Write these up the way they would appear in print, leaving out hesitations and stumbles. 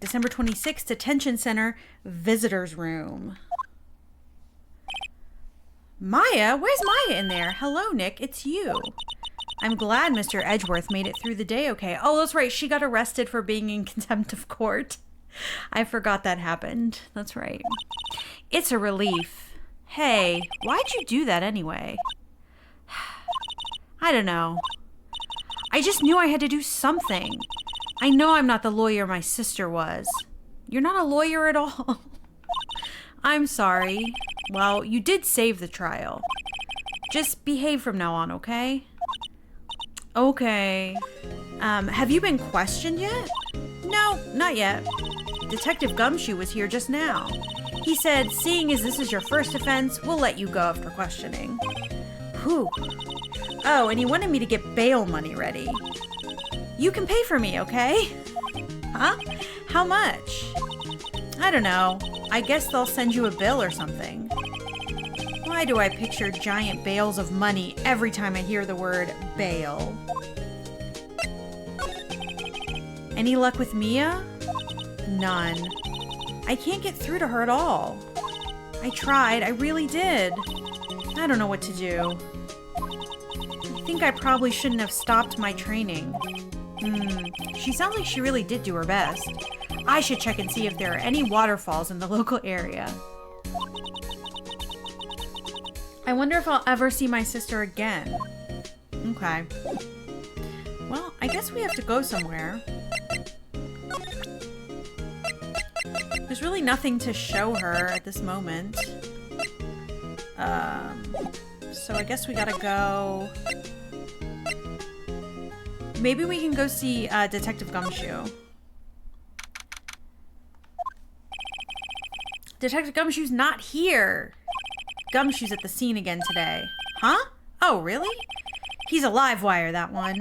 December 26th, Detention Center, Visitors Room. Maya? Where's Maya in there? Hello, Nick. It's you. I'm glad Mr. Edgeworth made it through the day okay. Oh, that's right. She got arrested for being in contempt of court. I forgot that happened. That's right. It's a relief. Hey, why'd you do that anyway? I don't know. I just knew I had to do something. I know I'm not the lawyer my sister was. You're not a lawyer at all. I'm sorry. Well, you did save the trial. Just behave from now on, okay? Okay. Have you been questioned yet? No, not yet. Detective Gumshoe was here just now. He said, seeing as this is your first offense, we'll let you go after questioning. Whew. Oh, and he wanted me to get bail money ready. You can pay for me, okay? Huh? How much? I don't know. I guess they'll send you a bill or something. Why do I picture giant bales of money every time I hear the word bail? Any luck with Mia? None. I can't get through to her at all. I tried. I really did. I don't know what to do. I think I probably shouldn't have stopped my training. She sounds like she really did do her best. I should check and see if there are any waterfalls in the local area. I wonder if I'll ever see my sister again. Okay. Well, I guess we have to go somewhere. There's really nothing to show her at this moment. So I guess we gotta go... Maybe we can go see Detective Gumshoe. Detective Gumshoe's not here. Gumshoe's at the scene again today. Huh? Oh, really? He's a live wire, that one.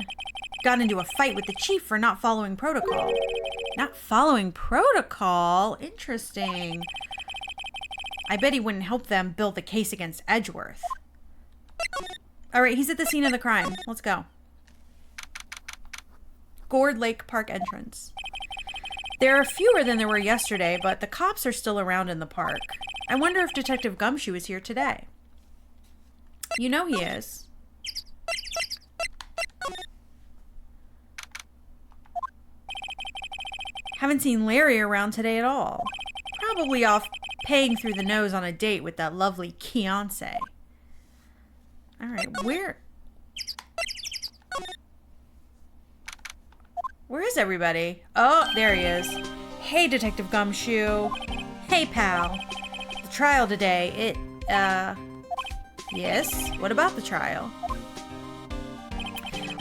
Got into a fight with the chief for not following protocol. Not following protocol? Interesting. I bet he wouldn't help them build the case against Edgeworth. Alright, he's at the scene of the crime. Let's go. Gourd Lake Park entrance. There are fewer than there were yesterday, but the cops are still around in the park. I wonder if Detective Gumshoe is here today. You know he is. Haven't seen Larry around today at all. Probably off paying through the nose on a date with that lovely Keonce. Alright, where is everybody? Oh, there he is. Hey, Detective Gumshoe. Hey, pal. The trial today, yes? What about the trial?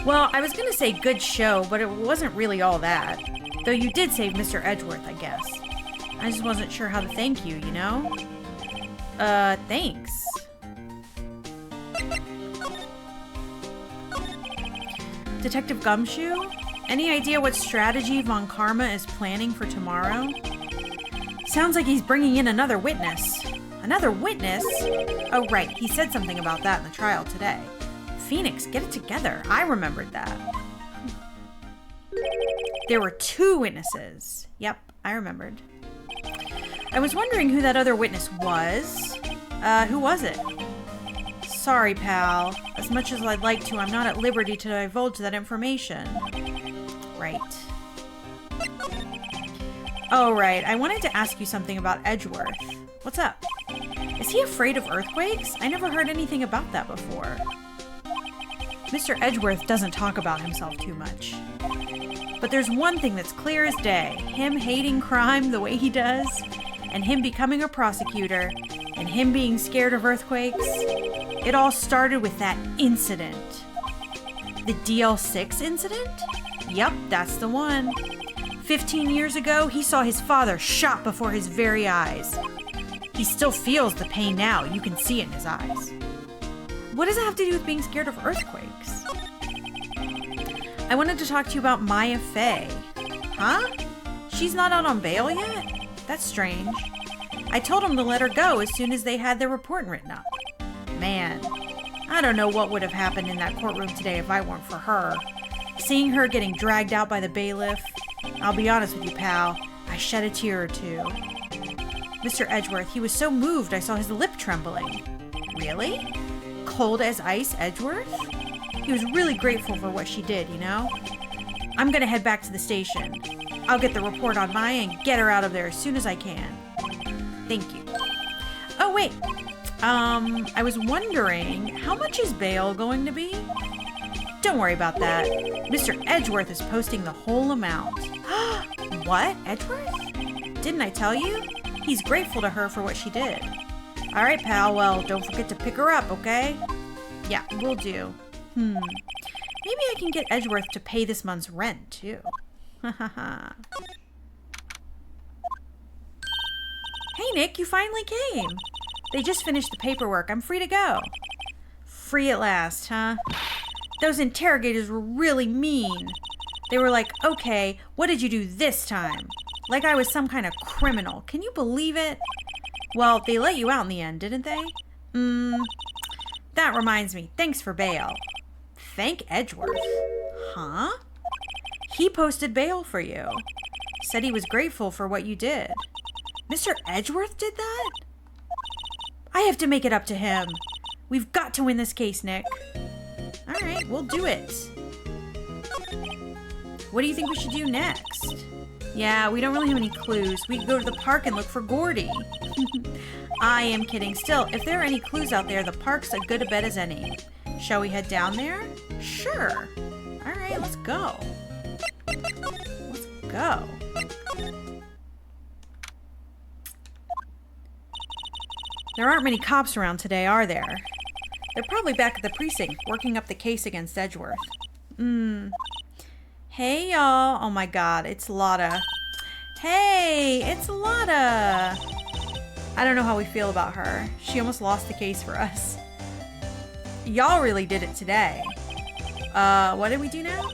Well, I was gonna say good show, but it wasn't really all that. Though you did save Mr. Edgeworth, I guess. I just wasn't sure how to thank you, you know? Thanks. Detective Gumshoe? Any idea what strategy Von Karma is planning for tomorrow? Sounds like he's bringing in another witness. Another witness? Oh, right. He said something about that in the trial today. Phoenix, get it together. I remembered that. There were 2 witnesses. Yep, I remembered. I was wondering who that other witness was. Who was it? Sorry, pal. As much as I'd like to, I'm not at liberty to divulge that information. Right. Oh, right. I wanted to ask you something about Edgeworth. What's up? Is he afraid of earthquakes? I never heard anything about that before. Mr. Edgeworth doesn't talk about himself too much. But there's one thing that's clear as day. Him hating crime the way he does, and him becoming a prosecutor, and him being scared of earthquakes. It all started with that incident. The DL6 incident? Yep, that's the one. 15 years ago, he saw his father shot before his very eyes. He still feels the pain now. You can see it in his eyes. What does it have to do with being scared of earthquakes? I wanted to talk to you about Maya Fey. Huh? She's not out on bail yet? That's strange. I told him to let her go as soon as they had their report written up. Man, I don't know what would have happened in that courtroom today if I weren't for her. Seeing her getting dragged out by the bailiff, I'll be honest with you, pal, I I shed a tear or two. Mr. Edgeworth, he was so moved I saw his lip trembling. Really? Cold as ice, Edgeworth? He was really grateful for what she did, you know? I'm gonna head back to the station. I'll get the report on Maya and get her out of there as soon as I can. Thank you. Oh, wait. I was wondering, how much is bail going to be? Don't worry about that. Mr. Edgeworth is posting the whole amount. What? Edgeworth? Didn't I tell you? He's grateful to her for what she did. All right, pal. Well, don't forget to pick her up, okay? Yeah, will do. Maybe I can get Edgeworth to pay this month's rent, too. Hey, Nick, you finally came. They just finished the paperwork. I'm free to go. Free at last, huh? Those interrogators were really mean. They were like, okay, what did you do this time? Like I was some kind of criminal. Can you believe it? Well, they let you out in the end, didn't they? That reminds me. Thanks for bail. Thank Edgeworth. Huh? He posted bail for you. Said he was grateful for what you did. Mr. Edgeworth did that? I have to make it up to him. We've got to win this case, Nick. All right, we'll do it. What do you think we should do next? Yeah, we don't really have any clues. We could go to the park and look for Gordy. I am kidding. Still, if there are any clues out there, the park's as good a bet as any. Shall we head down there? Sure. All right, let's go. Let's go. There aren't many cops around today, are there? They're probably back at the precinct, working up the case against Edgeworth. Hey, y'all. Oh, my God. It's Lotta. Hey, it's Lotta. I don't know how we feel about her. She almost lost the case for us. Y'all really did it today. What did we do now?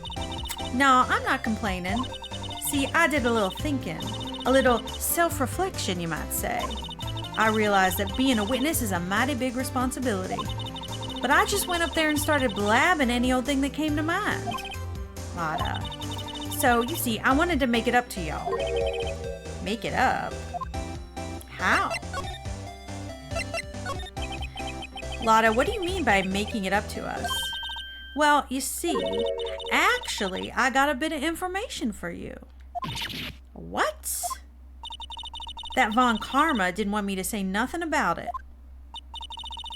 No, I'm not complaining. See, I did a little thinking. A little self-reflection, you might say. I realized that being a witness is a mighty big responsibility. But I just went up there and started blabbing any old thing that came to mind. Lotta. So, you see, I wanted to make it up to y'all. Make it up? How? Lotta, what do you mean by making it up to us? Well, you see, actually, I got a bit of information for you. What? That Von Karma didn't want me to say nothing about it.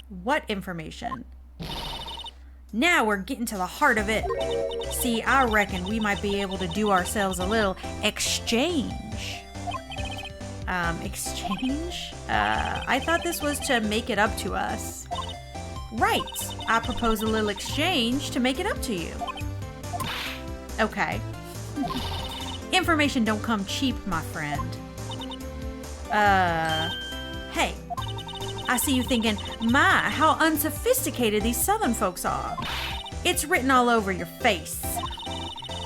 What information? Now we're getting to the heart of it. See, I reckon we might be able to do ourselves a little exchange. Exchange? I thought this was to make it up to us. Right. I propose a little exchange to make it up to you. Okay. Information don't come cheap, my friend. Hey. I see you thinking, my, how unsophisticated these Southern folks are. It's written all over your face.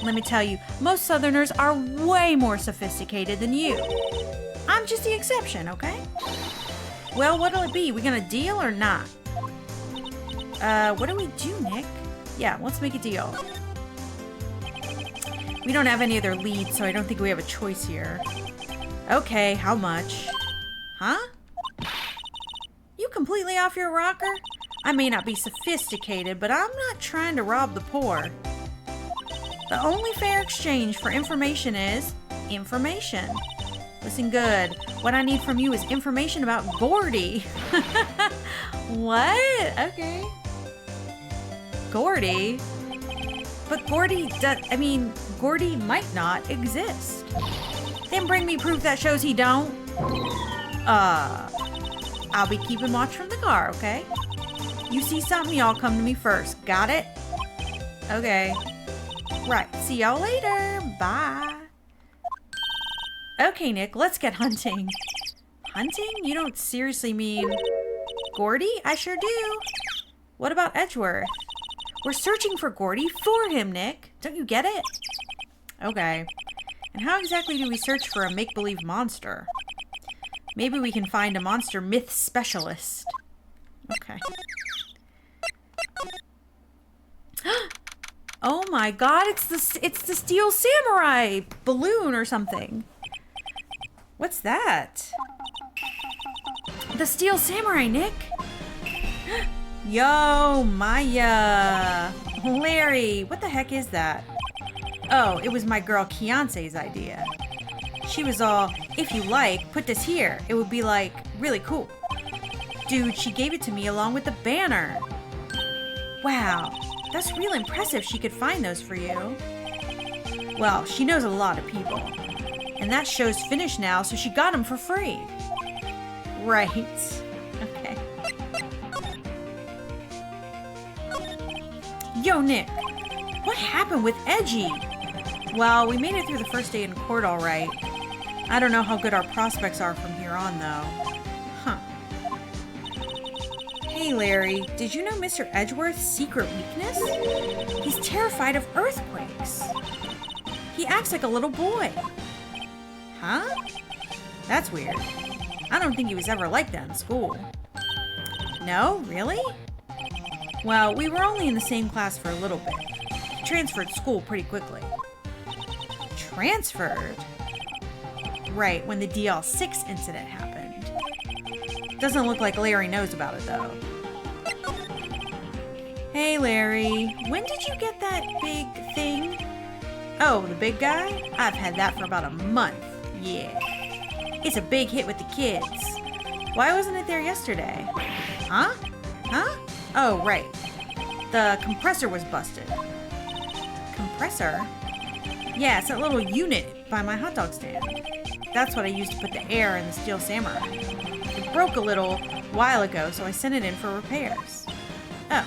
Let me tell you, most Southerners are way more sophisticated than you. I'm just the exception, okay? Well, what'll it be? We gonna deal or not? What do we do, Nick? Yeah, let's make a deal. We don't have any other leads, so I don't think we have a choice here. Okay, how much? Huh? You completely off your rocker? I may not be sophisticated, but I'm not trying to rob the poor. The only fair exchange for information is information. Listen good. What I need from you is information about Gordy. What? Okay. Gordy? But Gordy might not exist. Then bring me proof that shows he don't. I'll be keeping watch from the car, okay? You see something, y'all come to me first. Got it? Okay. Right. See y'all later. Bye. Okay, Nick, let's get hunting. Hunting? You don't seriously mean Gordy? I sure do. What about Edgeworth? We're searching for Gordy for him, Nick. Don't you get it? Okay. And how exactly do we search for a make-believe monster? Maybe we can find a monster myth specialist. Okay. Oh my god, it's the Steel Samurai balloon or something. What's that? The Steel Samurai, Nick. Yo, Maya. Larry, what the heck is that? Oh, it was my girl Kiance's idea. She was all, if you like, put this here. It would be like, really cool. Dude, she gave it to me along with the banner. Wow, that's real impressive she could find those for you. Well, she knows a lot of people. And that show's finished now, so she got them for free. Right. Okay. Yo, Nick. What happened with Edgy? Well, we made it through the first day in court all right. I don't know how good our prospects are from here on, though. Huh. Hey, Larry, did you know Mr. Edgeworth's secret weakness? He's terrified of earthquakes. He acts like a little boy. Huh? That's weird. I don't think he was ever like that in school. No? Really? Well, we were only in the same class for a little bit. He transferred school pretty quickly. Transferred? Right, when the DL6 incident happened. Doesn't look like Larry knows about it, though. Hey, Larry. When did you get that big thing? Oh, the big guy? I've had that for about a month. Yeah. It's a big hit with the kids. Why wasn't it there yesterday? Huh? Huh? Oh, right. The compressor was busted. Compressor? Yeah, it's that little unit by my hot dog stand. That's what I used to put the air in the Steel Samurai. It broke a little while ago, so I sent it in for repairs. Oh.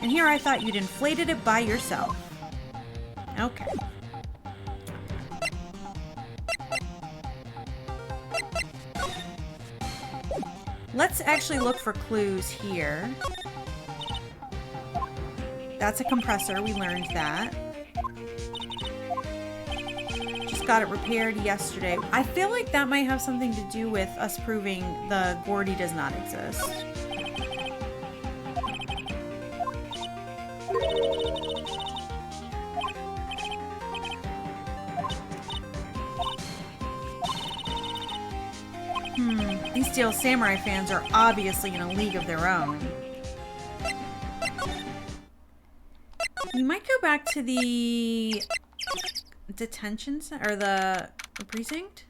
And here I thought you'd inflated it by yourself. Okay. Let's actually look for clues here. That's a compressor, we learned that. Just got it repaired yesterday. I feel like that might have something to do with us proving the Gordy does not exist. These Steel Samurai fans are obviously in a league of their own. We might go back to the detention center, or the precinct.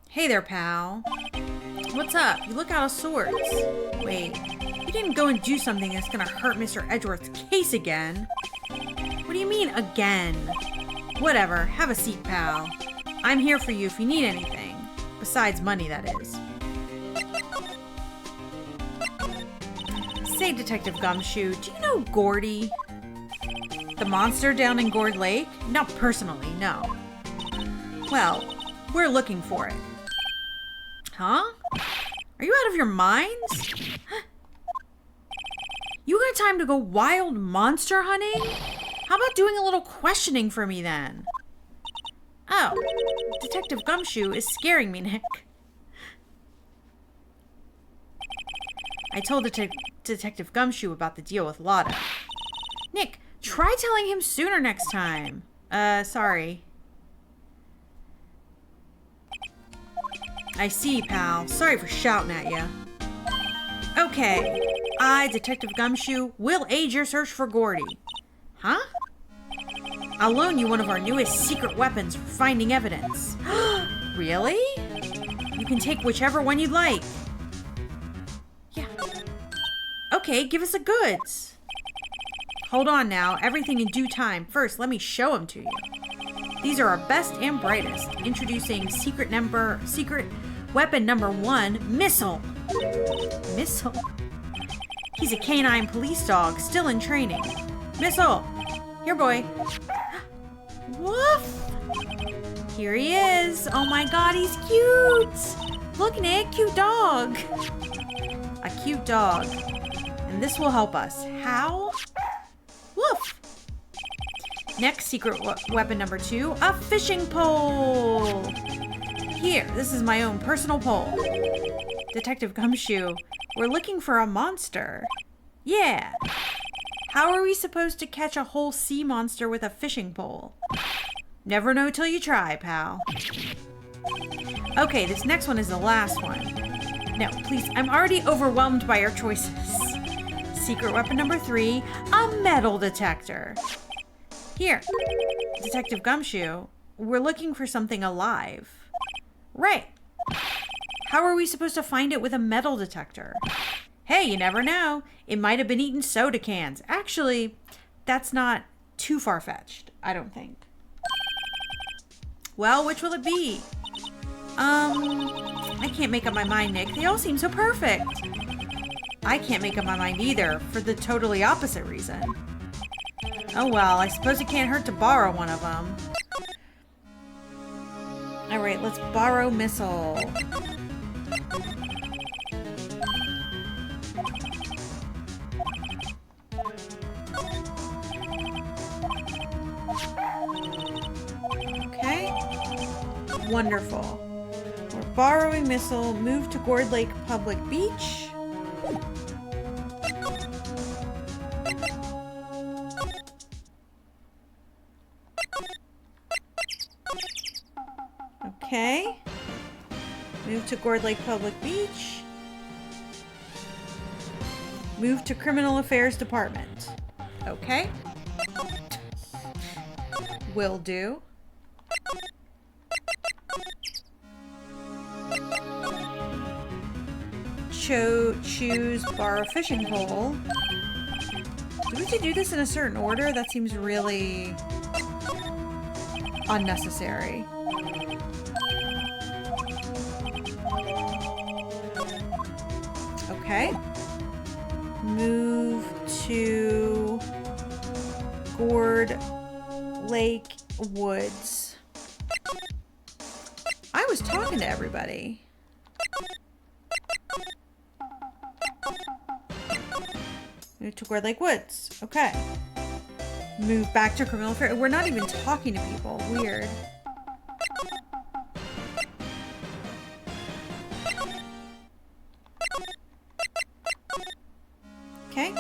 Hey there, pal. What's up? You look out of sorts. Wait, you didn't go and do something that's gonna hurt Mr. Edgeworth's case again. What do you mean, again? Whatever, have a seat, pal. I'm here for you if you need anything. Besides money, that is. Say, Detective Gumshoe, do you know Gordy? The monster down in Gourd Lake? Not personally, no. Well, we're looking for it. Huh? Are you out of your minds? You got time to go wild monster hunting? How about doing a little questioning for me then? Oh, Detective Gumshoe is scaring me, Nick. I told Detective Gumshoe about the deal with Lotta. Nick, try telling him sooner next time. Sorry. I see, pal. Sorry for shouting at you. Okay, I, Detective Gumshoe, will aid your search for Gordy. Huh? I'll loan you one of our newest secret weapons for finding evidence. Really? You can take whichever one you'd like. Yeah. Okay, give us the goods. Hold on now, everything in due time. First, let me show them to you. These are our best and brightest. Introducing secret weapon number 1, Missile. Missile? He's a canine police dog, still in training. Missile! Here, boy. Woof! Here he is. Oh my god, he's cute! Look, Nick, cute dog. A cute dog. And this will help us. How? Woof! Next secret weapon number 2, a fishing pole. Here, this is my own personal pole. Detective Gumshoe, we're looking for a monster. Yeah. How are we supposed to catch a whole sea monster with a fishing pole? Never know till you try, pal. Okay, this next one is the last one. No, please, I'm already overwhelmed by our choices. Secret weapon number 3, a metal detector. Here, Detective Gumshoe, we're looking for something alive. Right. How are we supposed to find it with a metal detector? Hey, you never know. It might have been eating soda cans. Actually, that's not too far-fetched, I don't think. Well, which will it be? I can't make up my mind, Nick. They all seem so perfect. I can't make up my mind either, for the totally opposite reason. Oh well, I suppose it can't hurt to borrow one of them. Alright, let's borrow missile. Okay. Wonderful. We're borrowing missile. Move to Gourd Lake Public Beach. Okay. Move to Gourd Lake Public Beach. Move to Criminal Affairs Department. Okay. Will do. Choose borrow fishing pole. Do we have to do this in a certain order? That seems really unnecessary. Okay. Move to Gourd Lake Woods. I was talking to everybody. Move to Gourd Lake Woods. Okay. Move back to Criminal Affairs. We're not even talking to people. Weird. Okay.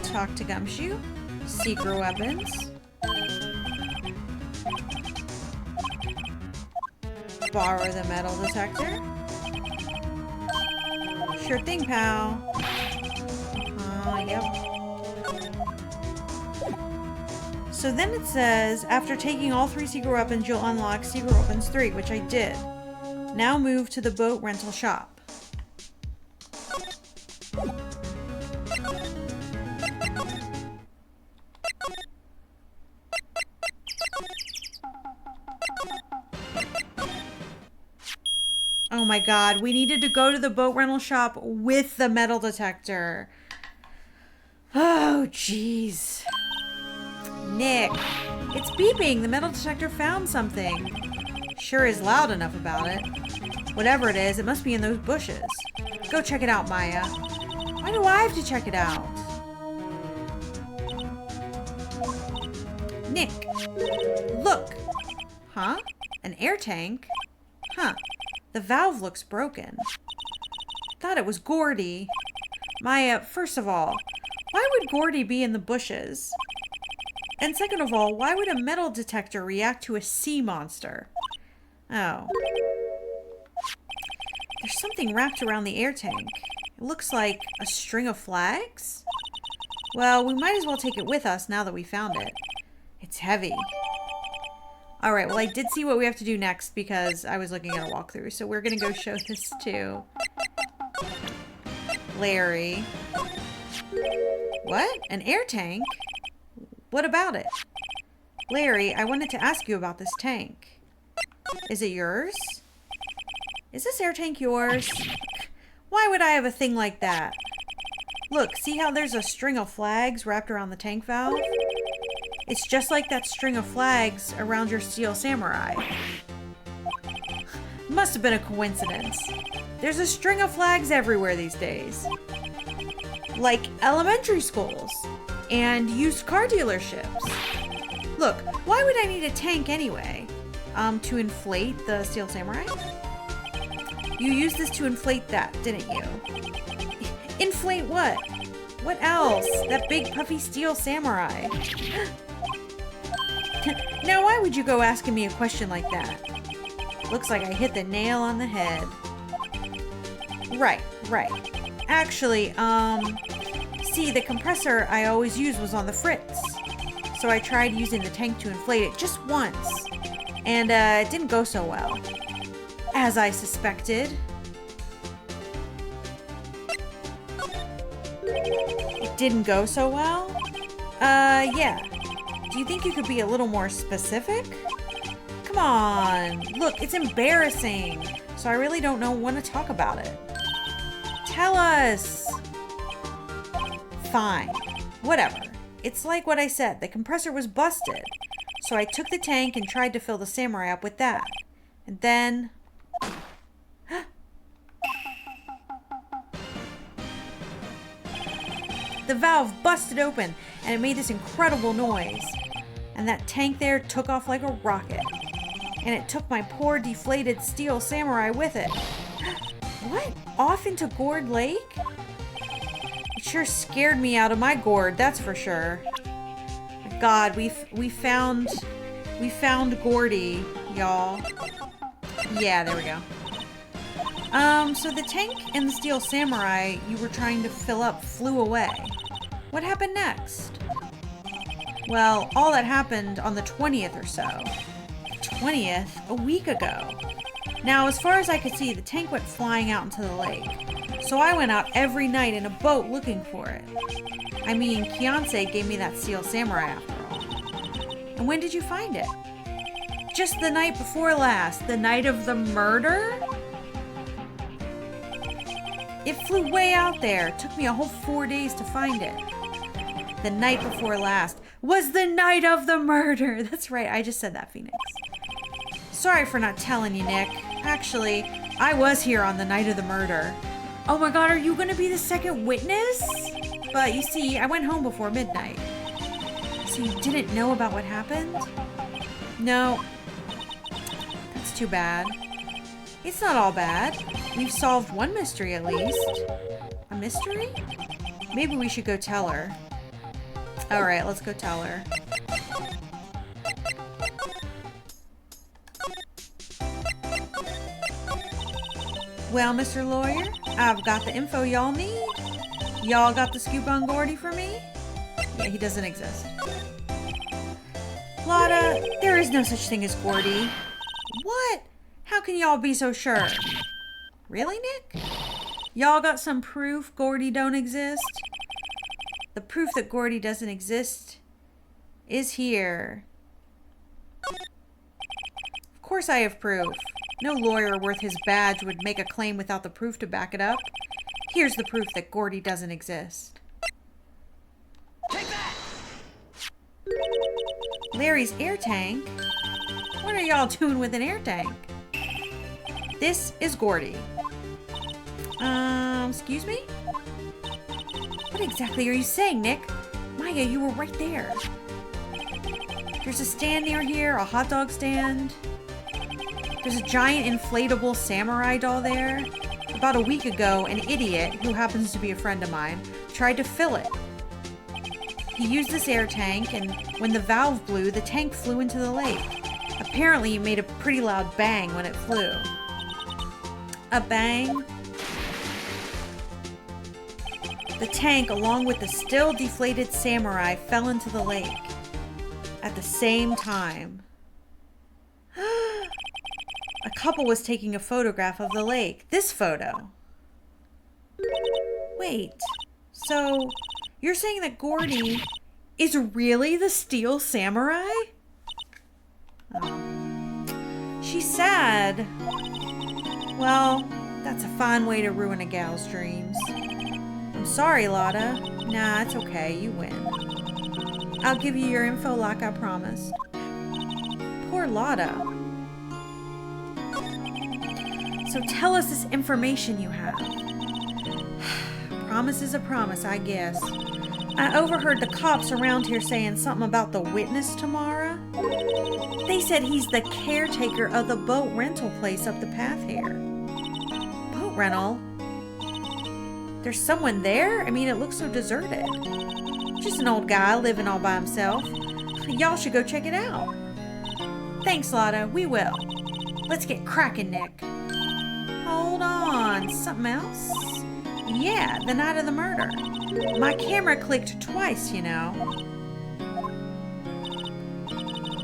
Talk to Gumshoe. Secret weapons. Borrow the metal detector. Sure thing, pal. Yep. So then it says, after taking all 3 secret weapons, you'll unlock Secret Weapons 3, which I did. Now move to the boat rental shop. Oh my god, we needed to go to the boat rental shop with the metal detector. Oh, jeez. Nick, it's beeping. The metal detector found something. Sure is loud enough about it. Whatever it is, it must be in those bushes. Go check it out, Maya. Why do I have to check it out? Nick, look. Huh? An air tank? Huh. The valve looks broken. Thought it was Gordy. Maya, first of all, why would Gordy be in the bushes? And second of all, why would a metal detector react to a sea monster? Oh. There's something wrapped around the air tank. It looks like a string of flags? Well, we might as well take it with us now that we found it. It's heavy. Alright, well I did see what we have to do next because I was looking at a walkthrough, so we're gonna go show this to Larry. What? An air tank? What about it? Larry, I wanted to ask you about this tank. Is it yours? Is this air tank yours? Why would I have a thing like that? Look, see how there's a string of flags wrapped around the tank valve? It's just like that string of flags around your steel samurai. Must have been a coincidence. There's a string of flags everywhere these days. Like elementary schools and used car dealerships. Look, why would I need a tank anyway? To inflate the steel samurai? You used this to inflate that, didn't you? Inflate what? What else? That big puffy steel samurai. Now why would you go asking me a question like that? Looks like I hit the nail on the head. Right. Actually, see, the compressor I always use was on the fritz. So I tried using the tank to inflate it just once. And it didn't go so well. As I suspected. It didn't go so well? Yeah. Do you think you could be a little more specific? Come on. Look, it's embarrassing. So I really don't know when to talk about it. Tell us. Fine. Whatever. It's like what I said. The compressor was busted. So I took the tank and tried to fill the samurai up with that. And then... the valve busted open and it made this incredible noise. And that tank there took off like a rocket. And it took my poor deflated steel samurai with it. What? Off into Gourd Lake? It sure scared me out of my gourd, that's for sure. God, we found Gordy, y'all. Yeah, there we go. So the tank and the steel samurai you were trying to fill up flew away. What happened next? Well, all that happened on the 20th or so. 20th? A week ago. Now, as far as I could see, the tank went flying out into the lake. So I went out every night in a boat looking for it. I mean, Kianse gave me that steel samurai after all. And when did you find it? Just the night before last. The night of the murder? It flew way out there. It took me a whole 4 days to find it. The night before last was the night of the murder. That's right, I just said that, Phoenix. Sorry for not telling you, Nick. Actually, I was here on the night of the murder. Oh my god, are you gonna be the second witness? But you see, I went home before midnight. So you didn't know about what happened? No. That's too bad. It's not all bad. We've solved one mystery at least. A mystery? Maybe we should go tell her. Alright, let's go tell her. Well, Mr. Lawyer, I've got the info y'all need. Y'all got the scoop on Gordy for me? Yeah, he doesn't exist. Lotta, there is no such thing as Gordy. What? How can y'all be so sure? Really, Nick? Y'all got some proof Gordy don't exist? The proof that Gordy doesn't exist is here. Of course I have proof. No lawyer worth his badge would make a claim without the proof to back it up. Here's the proof that Gordy doesn't exist. Take that! Larry's air tank? What are y'all doing with an air tank? This is Gordy. Excuse me? What exactly are you saying, Nick? Maya, you were right there. There's a stand near here, a hot dog stand. There's a giant inflatable samurai doll there. About a week ago, an idiot, who happens to be a friend of mine, tried to fill it. He used this air tank, and when the valve blew, the tank flew into the lake. Apparently, it made a pretty loud bang when it flew. A bang? The tank, along with the still deflated samurai, fell into the lake at the same time. A couple was taking a photograph of the lake. This photo. Wait, so you're saying that Gordy is really the steel samurai? Oh. She's sad. Well, that's a fine way to ruin a gal's dreams. I'm sorry, Lotta. Nah, it's okay. You win. I'll give you your info like I promised. Poor Lotta. So tell us this information you have. Promise is a promise, I guess. I overheard the cops around here saying something about the witness tomorrow. They said he's the caretaker of the boat rental place up the path here. Boat rental? There's someone there? I mean, it looks so deserted. Just an old guy living all by himself. Y'all should go check it out. Thanks, Lotta. We will. Let's get cracking, Nick. Hold on. Something else? Yeah, the night of the murder. My camera clicked twice, you know.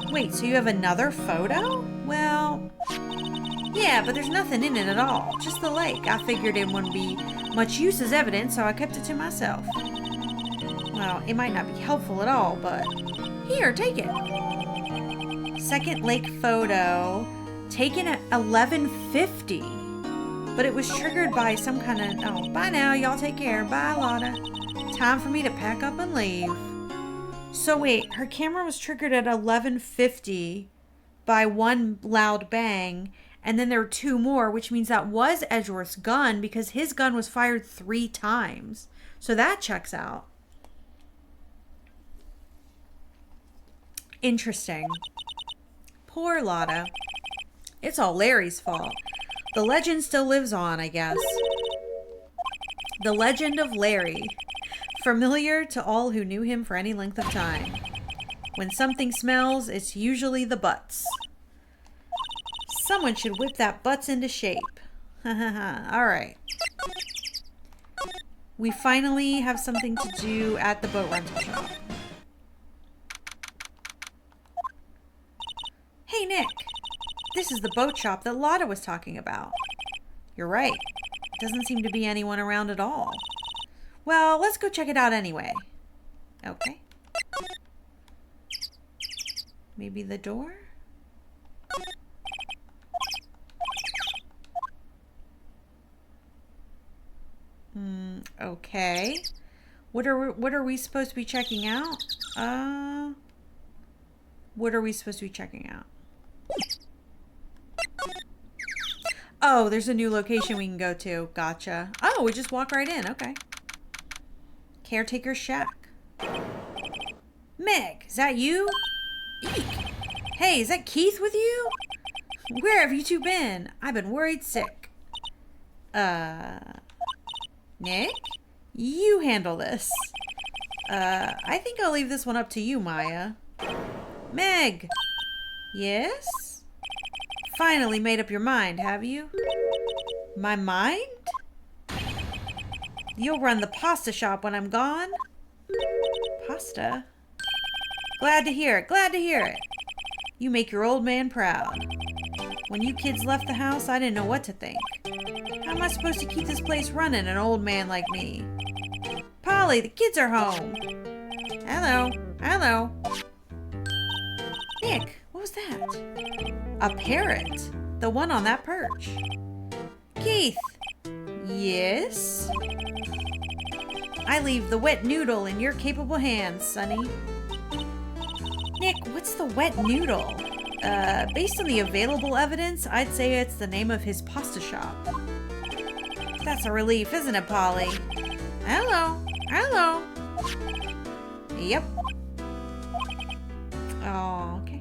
Wait, so you have another photo? Well, yeah, but there's nothing in it at all. Just the lake. I figured it wouldn't be much use as evidence, so I kept it to myself. Well, it might not be helpful at all, but here, take it. Second lake photo taken at 11:50. But it was triggered by some kind of... Oh, bye now. Y'all take care. Bye, Lotta. Time for me to pack up and leave. So wait, her camera was triggered at 11:50 by one loud bang, and then there were two more, which means that was Edgeworth's gun because his gun was fired 3 times. So that checks out. Interesting. Poor Lotta. It's all Larry's fault. The legend still lives on, I guess. The legend of Larry. Familiar to all who knew him for any length of time. When something smells, it's usually the Butz. Someone should whip that Butz into shape. Alright. We finally have something to do at the boat rental shop. Hey, Nick. This is the boat shop that Lotta was talking about. You're right. Doesn't seem to be anyone around at all. Well, let's go check it out anyway. Okay. Maybe the door? Okay. What are we supposed to be checking out? What are we supposed to be checking out? Oh, there's a new location we can go to. Gotcha. Oh, we just walk right in. Okay. Caretaker shack. Meg, is that you? Eek. Hey, is that Keith with you? Where have you two been? I've been worried sick. Nick? You handle this. I think I'll leave this one up to you, Maya. Meg! Yes? Finally made up your mind, have you? My mind? You'll run the pasta shop when I'm gone? Pasta? Glad to hear it, glad to hear it. You make your old man proud. When you kids left the house, I didn't know what to think. How am I supposed to keep this place running, an old man like me? Polly, the kids are home. Hello, hello. Nick, what was that? A parrot. The one on that perch. Keith. Yes? I leave the wet noodle in your capable hands, Sonny. Nick, what's the wet noodle? Based on the available evidence, I'd say it's the name of his pasta shop. That's a relief, isn't it, Polly? Hello. Hello. Yep. Oh, okay.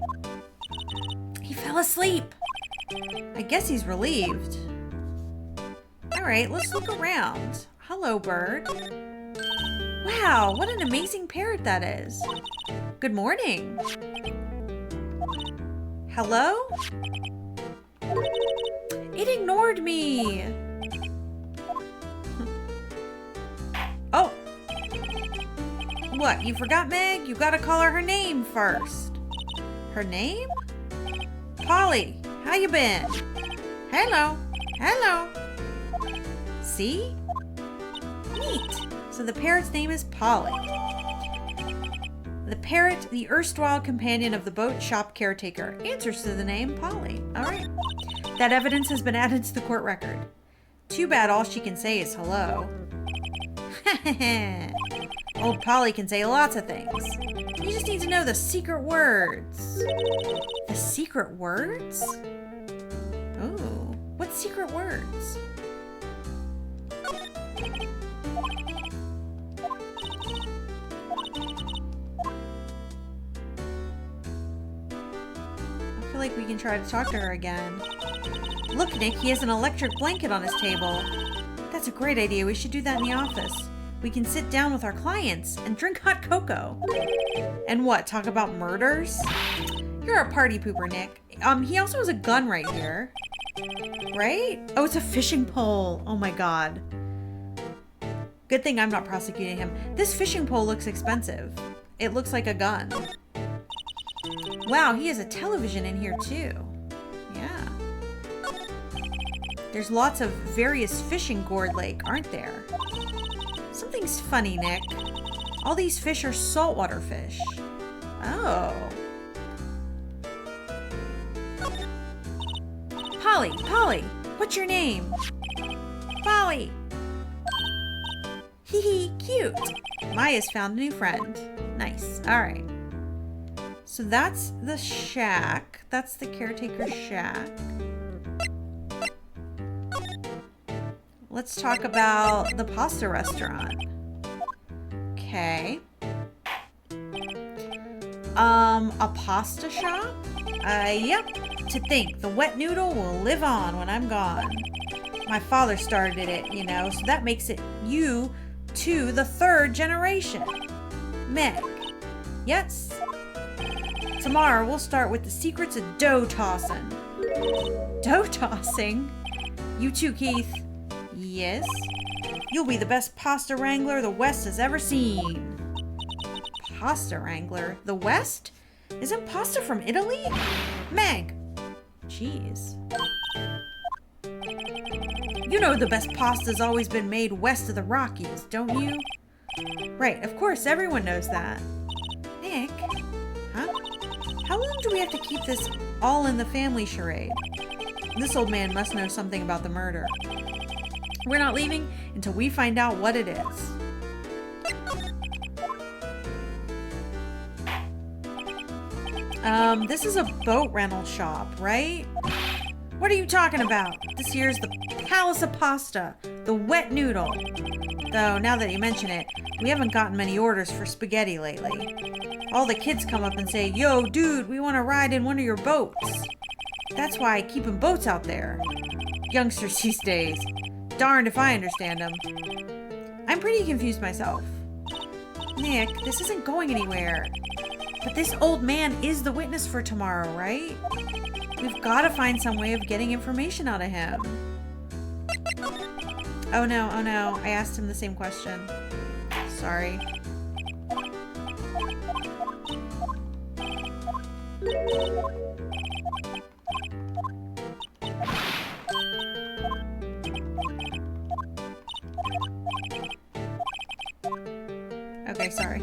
He fell asleep. I guess he's relieved. Alright, let's look around. Hello, bird. Wow, what an amazing parrot that is. Good morning. Hello? It ignored me. Oh. What, you forgot, Meg? You gotta call her name first. Her name? Polly, how you been? Hello. Hello. See? Neat. So the parrot's name is Polly. The parrot, the erstwhile companion of the boat shop caretaker, answers to the name Polly. All right. That evidence has been added to the court record. Too bad all she can say is hello. Old Polly can say lots of things. You just need to know the secret words. The secret words? Oh, what secret words? I feel like we can try to talk to her again. Look, Nick, he has an electric blanket on his table. That's a great idea. We should do that in the office. We can sit down with our clients and drink hot cocoa. And what, talk about murders? You're a party pooper, Nick. He also has a gun right here. Right? Oh, it's a fishing pole. Oh my god. Good thing I'm not prosecuting him. This fishing pole looks expensive. It looks like a gun. Wow, he has a television in here too. Yeah. There's lots of various fish in Gourd Lake, aren't there? Something's funny, Nick. All these fish are saltwater fish. Oh. Polly, what's your name? Polly. Hee hee, cute. Maya's found a new friend. Nice, all right. So that's the shack. That's the caretaker's shack. Let's talk about the pasta restaurant. Okay. A pasta shop? Yep. To think, the wet noodle will live on when I'm gone. My father started it, you know, so that makes it you to the third generation. Meg. Yes. Tomorrow we'll start with the secrets of dough tossing. Dough tossing? You too, Keith. Yes. You'll be the best pasta wrangler the West has ever seen. Pasta wrangler? The West? Isn't pasta from Italy? Meg. Jeez. You know the best pasta's always been made west of the Rockies, don't you? Right, of course, everyone knows that. Nick? Huh? How long do we have to keep this all in the family charade? This old man must know something about the murder. We're not leaving until we find out what it is. This is a boat rental shop, right? What are you talking about? This here's the Palace of Pasta, the wet noodle. Though, now that you mention it, we haven't gotten many orders for spaghetti lately. All the kids come up and say, "Yo, dude, we want to ride in one of your boats." That's why I keep them boats out there. Youngsters these days. Darned if I understand them. I'm pretty confused myself. Nick, this isn't going anywhere. But this old man is the witness for tomorrow, right? We've got to find some way of getting information out of him. Oh no, I asked him the same question. Sorry. Okay, sorry.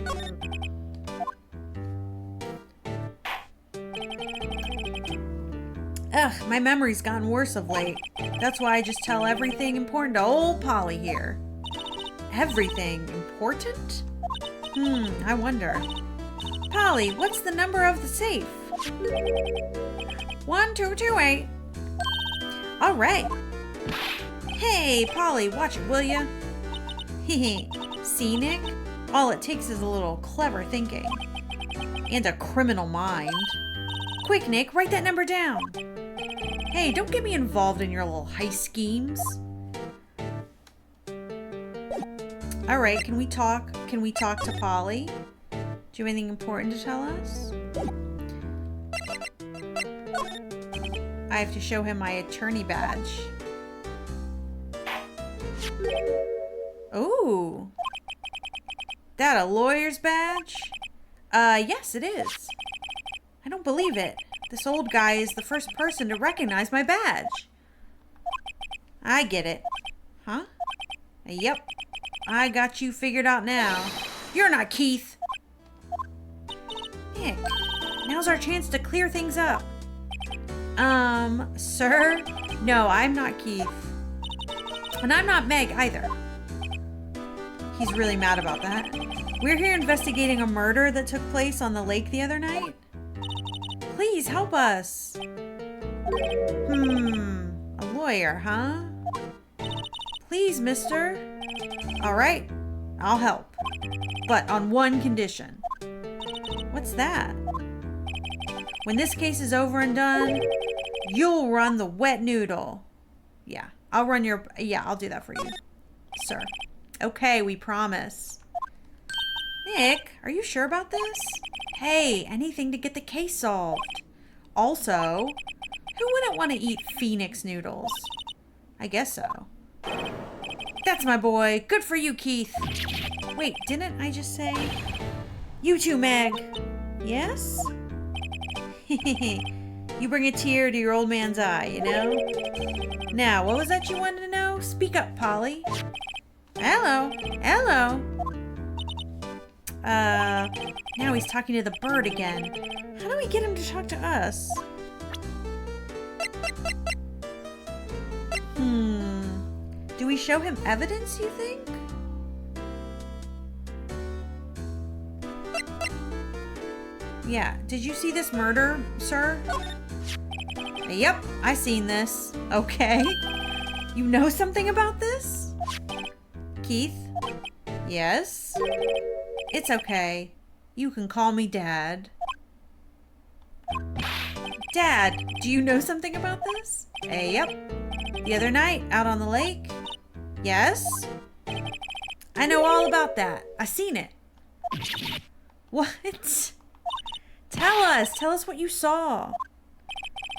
Ugh, my memory's gotten worse of late. That's why I just tell everything important to old Polly here. Everything important? I wonder. Polly, what's the number of the safe? 1228. All right. Hey, Polly, watch it, will ya? Hehe. See, Nick? All it takes is a little clever thinking. And a criminal mind. Quick, Nick, write that number down. Hey, don't get me involved in your little heist schemes. All right, can we talk? Can we talk to Polly? Do you have anything important to tell us? I have to show him my attorney badge. Ooh. That a lawyer's badge? Yes, it is. I don't believe it. This old guy is the first person to recognize my badge. I get it. Huh? Yep. I got you figured out now. You're not Keith. Nick, now's our chance to clear things up. Sir? No, I'm not Keith. And I'm not Meg either. He's really mad about that. We're here investigating a murder that took place on the lake the other night. Please help us. A lawyer, huh? Please, mister. All right, I'll help. But on one condition. What's that? When this case is over and done, you'll run the wet noodle. Yeah, I'll do that for you, sir. Okay, we promise. Nick, are you sure about this? Hey, anything to get the case solved. Also, who wouldn't want to eat Phoenix noodles? I guess so. That's my boy. Good for you, Keith. Wait, didn't I just say? You too, Meg. Yes? You bring a tear to your old man's eye, you know? Now, what was that you wanted to know? Speak up, Polly. Hello. Hello. Now he's talking to the bird again. How do we get him to talk to us? Do we show him evidence, you think? Yeah, did you see this murder, sir? Yep, I seen this. Okay. You know something about this? Keith? Yes? It's okay. You can call me Dad. Dad, do you know something about this? Yep. The other night, out on the lake? Yes? I know all about that. I seen it. What? Tell us what you saw.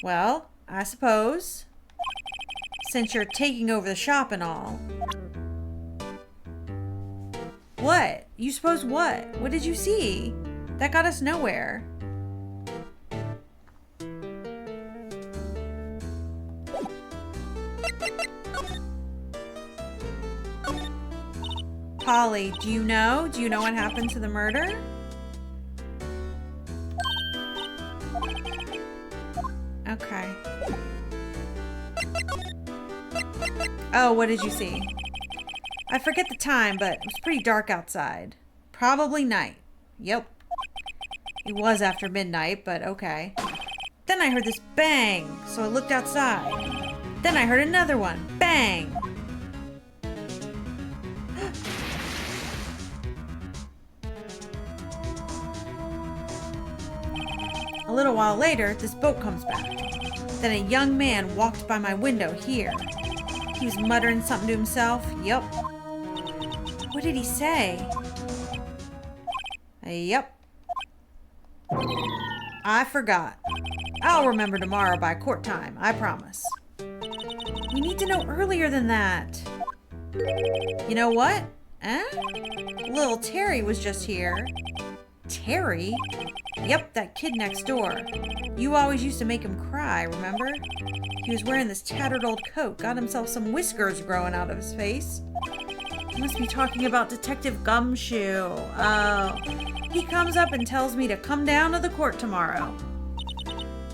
Well, I suppose, since you're taking over the shop and all. What? You suppose what? What did you see? That got us nowhere. Polly, do you know? Do you know what happened to the murder? Okay. Oh, what did you see? I forget the time, but it was pretty dark outside. Probably night. Yep. It was after midnight, but okay. Then I heard this bang, so I looked outside. Then I heard another one. Bang! A little while later, this boat comes back. Then a young man walked by my window here. He was muttering something to himself. Yup. What did he say? Yup. I forgot. I'll remember tomorrow by court time, I promise. We need to know earlier than that. You know what? Little Terry was just here. Terry? Yep, that kid next door. You always used to make him cry, remember? He was wearing this tattered old coat, got himself some whiskers growing out of his face. He must be talking about Detective Gumshoe. Oh, he comes up and tells me to come down to the court tomorrow.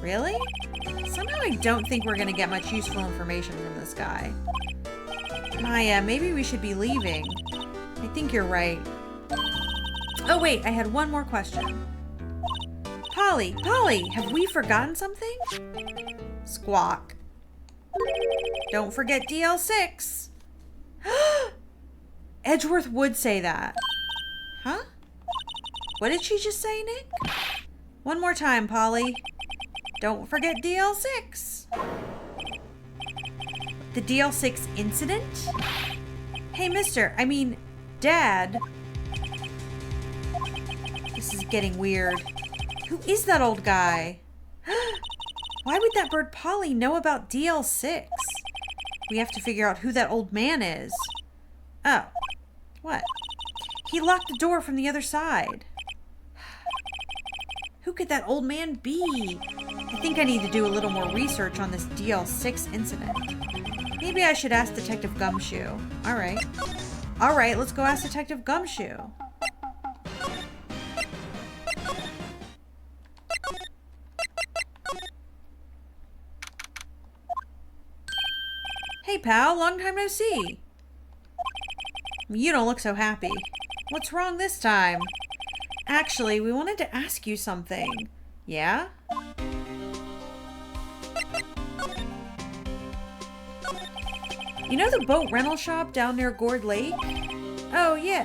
Really? Somehow I don't think we're gonna get much useful information from this guy. Maya, maybe we should be leaving. I think you're right. Oh wait, I had one more question. Polly, have we forgotten something? Squawk. Don't forget DL6. Edgeworth would say that. Huh? What did she just say, Nick? One more time, Polly. Don't forget DL6. The DL6 incident? Hey, Dad. This is getting weird. Who is that old guy? Why would that bird Polly know about DL6? We have to figure out who that old man is. Oh. What? He locked the door from the other side. Who could that old man be? I think I need to do a little more research on this DL6 incident. Maybe I should ask Detective Gumshoe. Alright, let's go ask Detective Gumshoe. Hey pal, long time no see. You don't look so happy. What's wrong this time? Actually, we wanted to ask you something. Yeah? You know the boat rental shop down near Gourd Lake? Oh, yeah.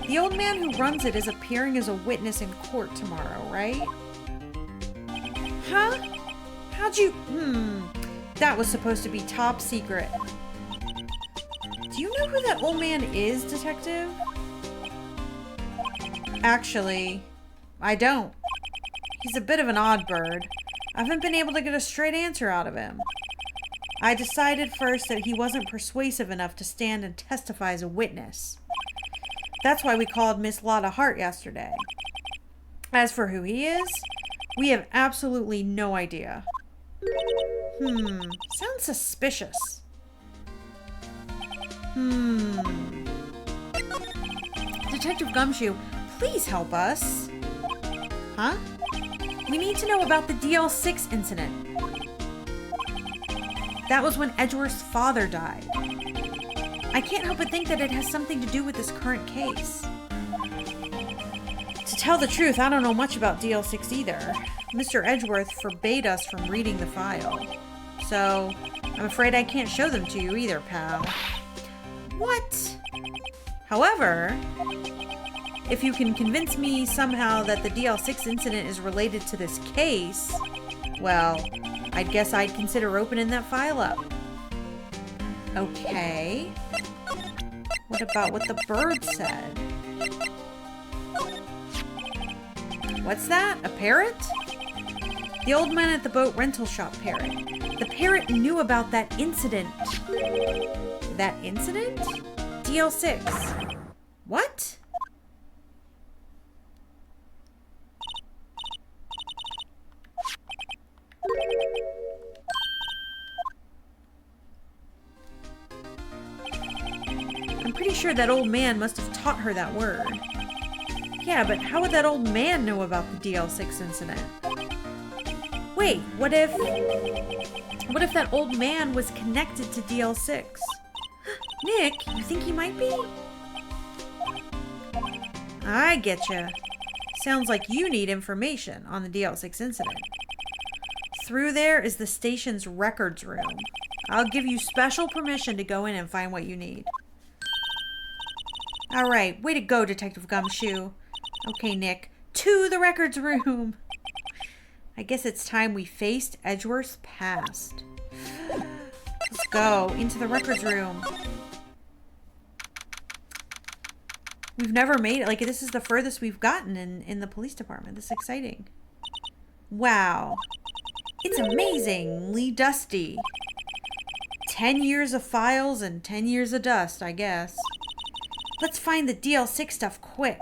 The old man who runs it is appearing as a witness in court tomorrow, right? Huh? How'd you... That was supposed to be top secret. Do you know who that old man is, Detective? Actually, I don't. He's a bit of an odd bird. I haven't been able to get a straight answer out of him. I decided first that he wasn't persuasive enough to stand and testify as a witness. That's why we called Miss Lotta Hart yesterday. As for who he is, we have absolutely no idea. Sounds suspicious. Detective Gumshoe, please help us. Huh? We need to know about the DL6 incident. That was when Edgeworth's father died. I can't help but think that it has something to do with this current case. To tell the truth, I don't know much about DL6 either. Mr. Edgeworth forbade us from reading the file. So, I'm afraid I can't show them to you either, pal. What? However, if you can convince me somehow that the DL6 incident is related to this case, well, I guess I'd consider opening that file up. Okay. What about what the bird said? What's that? A parrot? The old man at the boat rental shop parrot. The parrot knew about that incident. That incident? DL6. What? I'm pretty sure that old man must have taught her that word. Yeah, but how would that old man know about the DL6 incident? Wait, what if that old man was connected to DL6? Nick, you think he might be? I getcha. Sounds like you need information on the DL6 incident. Through there is the station's records room. I'll give you special permission to go in and find what you need. Alright, way to go, Detective Gumshoe. Okay, Nick, to the records room. I guess it's time we faced Edgeworth's past. Let's go into the records room. We've never made it. Like, this is the furthest we've gotten in the police department. This is exciting. Wow. It's amazingly dusty. 10 years of files and 10 years of dust, I guess. Let's find the DL6 stuff quick.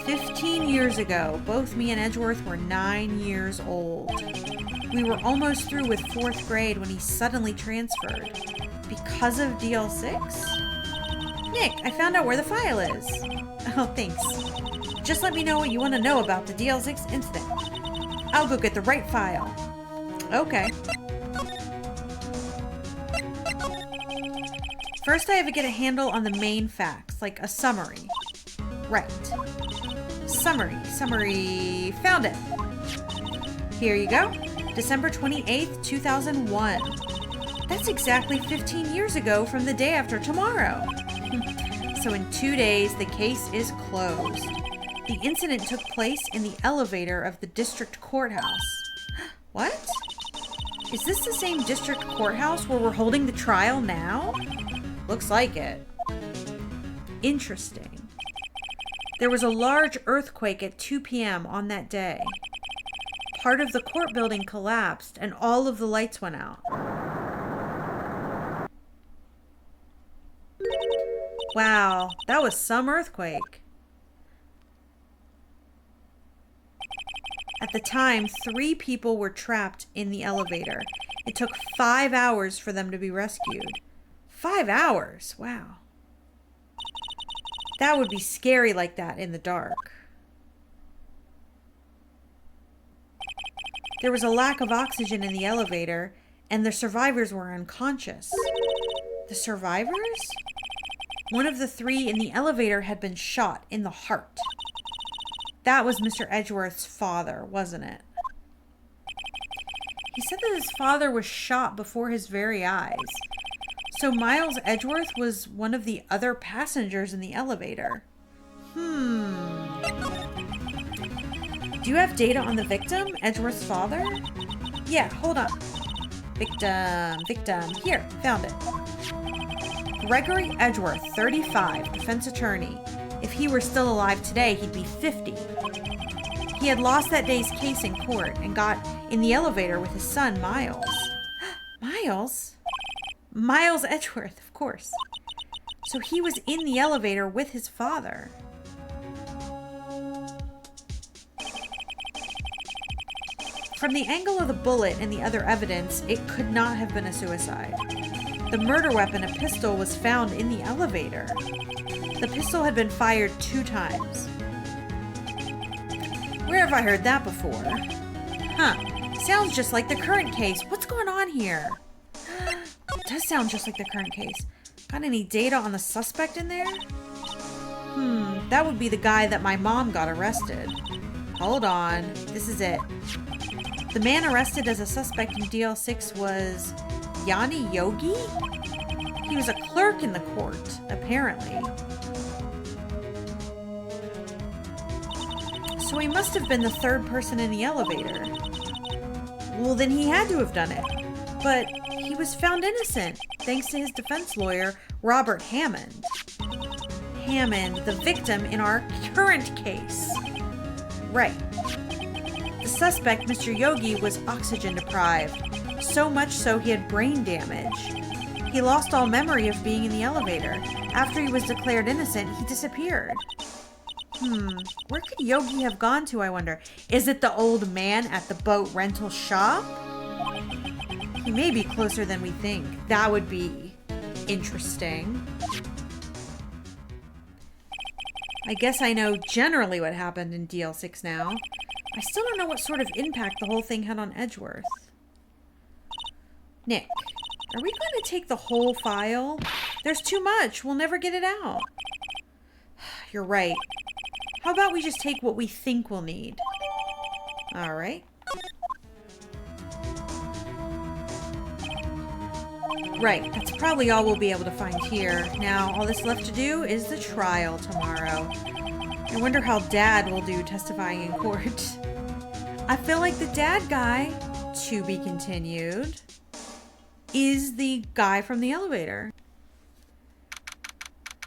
15 years ago, both me and Edgeworth were 9 years old. We were almost through with 4th grade when he suddenly transferred. Because of DL6? Nick, I found out where the file is. Oh, thanks. Just let me know what you want to know about the DL6 incident. I'll go get the right file. Okay. First, I have to get a handle on the main facts, like a summary. Right. Summary. Found it. Here you go. December 28th, 2001. That's exactly 15 years ago from the day after tomorrow. So in 2 days, the case is closed. The incident took place in the elevator of the district courthouse. What? Is this the same district courthouse where we're holding the trial now? Looks like it. Interesting. There was a large earthquake at 2 p.m. on that day. Part of the court building collapsed and all of the lights went out. Wow, that was some earthquake. At the time, 3 people were trapped in the elevator. It took 5 hours for them to be rescued. 5 hours? Wow. That would be scary like that in the dark. There was a lack of oxygen in the elevator, and the survivors were unconscious. The survivors? One of the 3 in the elevator had been shot in the heart. That was Mr. Edgeworth's father, wasn't it? He said that his father was shot before his very eyes. So Miles Edgeworth was one of the other passengers in the elevator. Do you have data on the victim, Edgeworth's father? Yeah, hold on. Victim. Here, found it. Gregory Edgeworth, 35, defense attorney. If he were still alive today, he'd be 50. He had lost that day's case in court and got in the elevator with his son, Miles. Miles? Miles Edgeworth, of course. So he was in the elevator with his father. From the angle of the bullet and the other evidence, it could not have been a suicide. The murder weapon, a pistol, was found in the elevator. The pistol had been fired 2 times. Where have I heard that before? Huh. Sounds just like the current case. What's going on here? It does sound just like the current case. Got any data on the suspect in there? That would be the guy that my mom got arrested. Hold on. This is it. The man arrested as a suspect in DL6 was Yanni Yogi? He was a clerk in the court, apparently. So he must have been the 3rd person in the elevator. Well, then he had to have done it. But he was found innocent, thanks to his defense lawyer, Robert Hammond. Hammond, the victim in our current case. Right. The suspect, Mr. Yogi, was oxygen deprived. So much so he had brain damage. He lost all memory of being in the elevator. After he was declared innocent, he disappeared. Where could Yogi have gone to, I wonder? Is it the old man at the boat rental shop? He may be closer than we think. That would be interesting. I guess I know generally what happened in DL6 now. I still don't know what sort of impact the whole thing had on Edgeworth. Nick, are we going to take the whole file? There's too much. We'll never get it out. You're right. How about we just take what we think we'll need? All right. Right, that's probably all we'll be able to find here. Now, all that's left to do is the trial tomorrow. I wonder how Dad will do testifying in court. I feel like the dad guy, to be continued, is the guy from the elevator.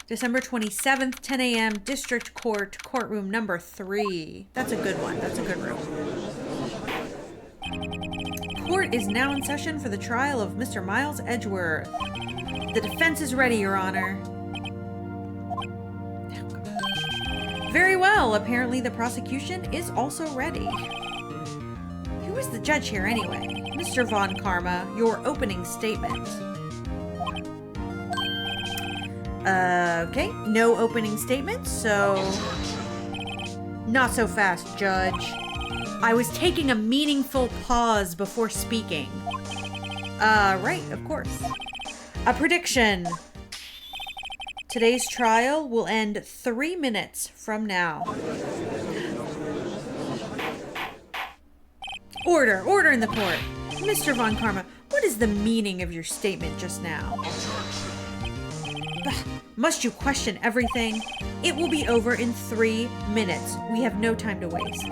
December 27th, 10 a.m., District Court, courtroom number 3. That's a good one. That's a good room. Court is now in session for the trial of Mr. Miles Edgeworth. The defense is ready, Your Honor. Very well. Apparently the prosecution is also ready. Who is the judge here anyway? Mr. Von Karma, your opening statement. Okay, no opening statement, so... Not so fast, Judge. I was taking a meaningful pause before speaking. Right, of course. A prediction. Today's trial will end 3 minutes from now. Order in the court. Mr. Von Karma, what is the meaning of your statement just now? Must you question everything? It will be over in 3 minutes. We have no time to waste.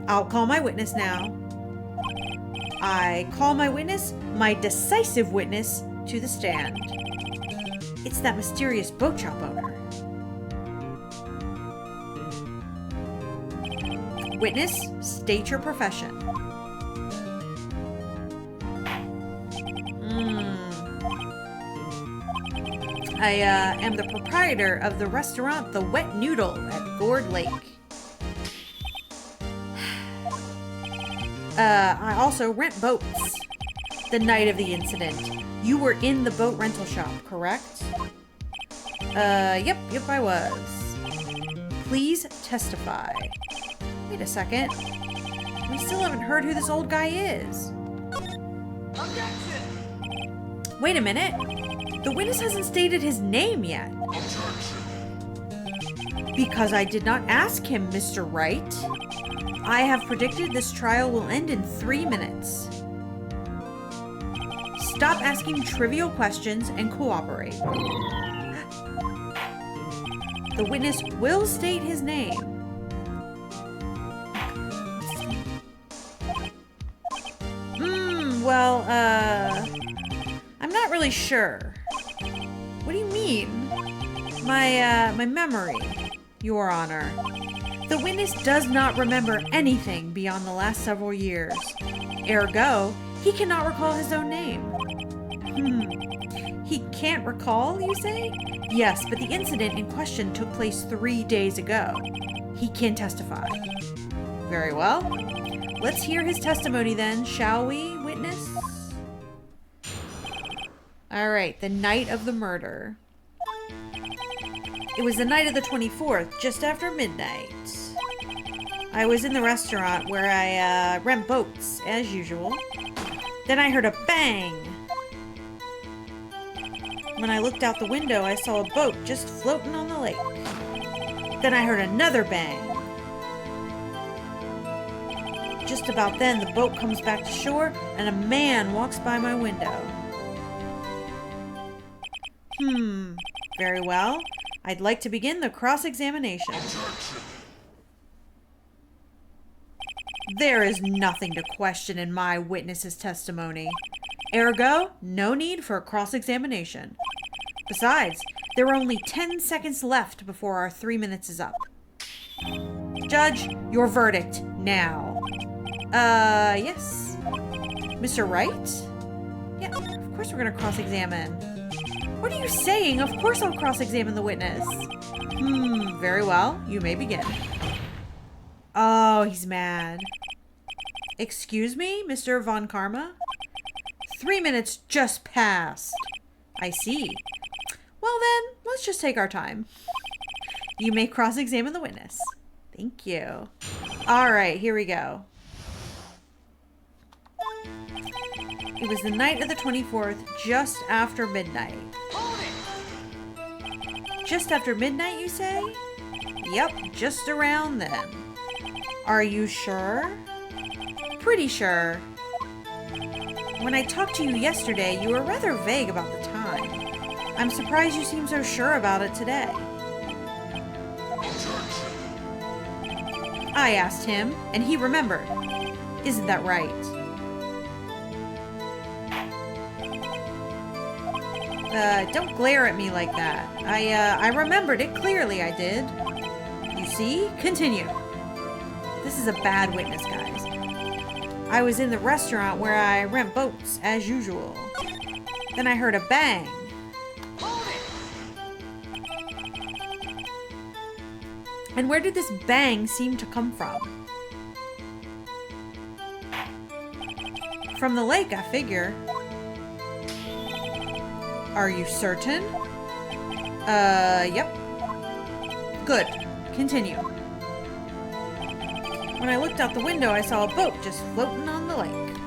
I'll call my witness now. I call my witness, my decisive witness, to the stand. It's that mysterious boat shop owner. Witness, state your profession. I am the proprietor of the restaurant The Wet Noodle at Gourd Lake. I also rent boats. The night of the incident, you were in the boat rental shop, correct? Yep, I was. Please testify. Wait a second. We still haven't heard who this old guy is. Objection! Wait a minute. The witness hasn't stated his name yet. Because I did not ask him, Mr. Wright. I have predicted this trial will end in 3 minutes. Stop asking trivial questions and cooperate. The witness will state his name. Well, I'm not really sure. What do you mean? My memory, Your Honor. The witness does not remember anything beyond the last several years. Ergo, he cannot recall his own name. He can't recall, you say? Yes, but the incident in question took place 3 days ago. He can testify. Very well. Let's hear his testimony then, shall we, witness? All right, the night of the murder. It was the night of the 24th, just after midnight. I was in the restaurant where I rent boats, as usual. Then I heard a bang. When I looked out the window, I saw a boat just floating on the lake. Then I heard another bang. Just about then, the boat comes back to shore, and a man walks by my window. Very well. I'd like to begin the cross-examination. There is nothing to question in my witness's testimony. Ergo, no need for a cross-examination. Besides, there are only 10 seconds left before our 3 minutes is up. Judge, your verdict now. Yes. Mr. Wright? Yeah, of course we're going to cross-examine. What are you saying? Of course I'll cross-examine the witness. Very well. You may begin. Oh, he's mad. Excuse me, Mr. Von Karma? 3 minutes just passed. I see. Well then, let's just take our time. You may cross-examine the witness. Thank you. All right, here we go. It was the night of the 24th, just after midnight. Just after midnight, you say? Yep, just around then. Are you sure? Pretty sure. When I talked to you yesterday, you were rather vague about the time. I'm surprised you seem so sure about it today. I asked him, and he remembered. Isn't that right? Don't glare at me like that. I remembered it clearly, I did. You see? Continue. This is a bad witness, guys. I was in the restaurant where I rent boats, as usual. Then I heard a bang. And where did this bang seem to come from? From the lake, I figure. Are you certain? Yep. Good. Continue. When I looked out the window, I saw a boat just floating on the lake.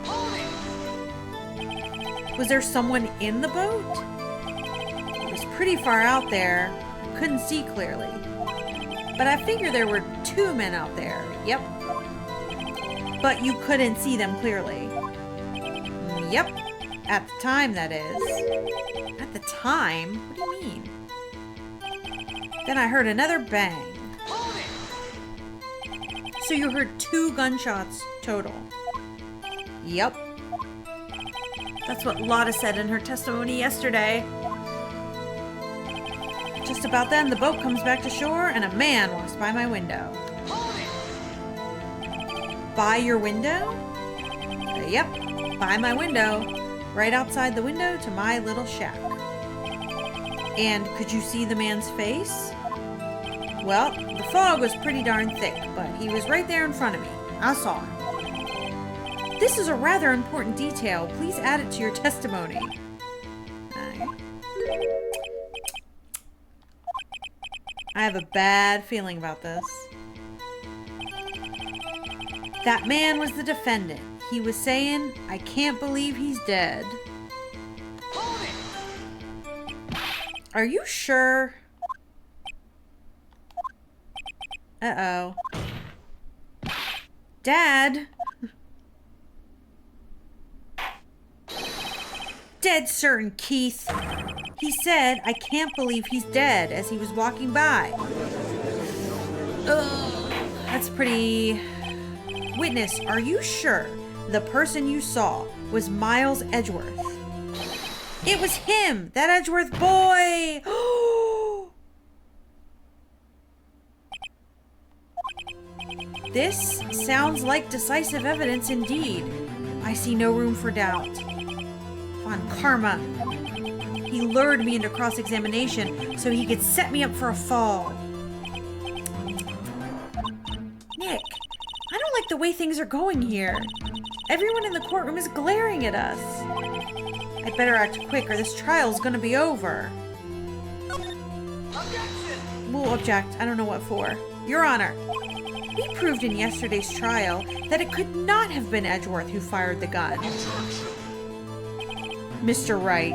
Was there someone in the boat? It was pretty far out there. I couldn't see clearly. But I figure there were 2 men out there. Yep. But you couldn't see them clearly. Yep. At the time, that is. At the time? What do you mean? Then I heard another bang. So you heard 2 gunshots total? Yep. That's what Lotta said in her testimony yesterday. Just about then, the boat comes back to shore and a man walks by my window. By your window? Yep, by my window. Right outside the window to my little shack. And could you see the man's face? Well, the fog was pretty darn thick, but he was right there in front of me. I saw him. This is a rather important detail. Please add it to your testimony. I have a bad feeling about this. That man was the defendant. He was saying, I can't believe he's dead. Are you sure? Uh-oh. Dad? Dead certain, Keith. He said, I can't believe he's dead as he was walking by. Ugh, that's pretty... Witness, are you sure the person you saw was Miles Edgeworth? It was him! That Edgeworth boy! This sounds like decisive evidence indeed. I see no room for doubt. Von Karma. He lured me into cross-examination so he could set me up for a fall. Nick, I don't like the way things are going here. Everyone in the courtroom is glaring at us. I'd better act quick or this trial's gonna be over. Objection! We'll object. I don't know what for. Your Honor, we proved in yesterday's trial that it could not have been Edgeworth who fired the gun. Mr. Wright,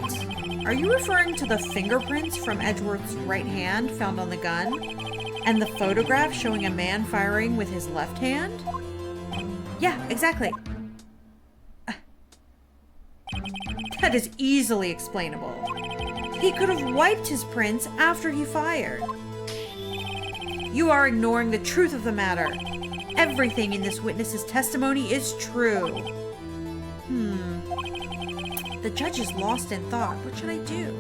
are you referring to the fingerprints from Edgeworth's right hand found on the gun? And the photograph showing a man firing with his left hand? Yeah, exactly. That is easily explainable. He could have wiped his prints after he fired. You are ignoring the truth of the matter. Everything in this witness's testimony is true. The judge is lost in thought. What should I do?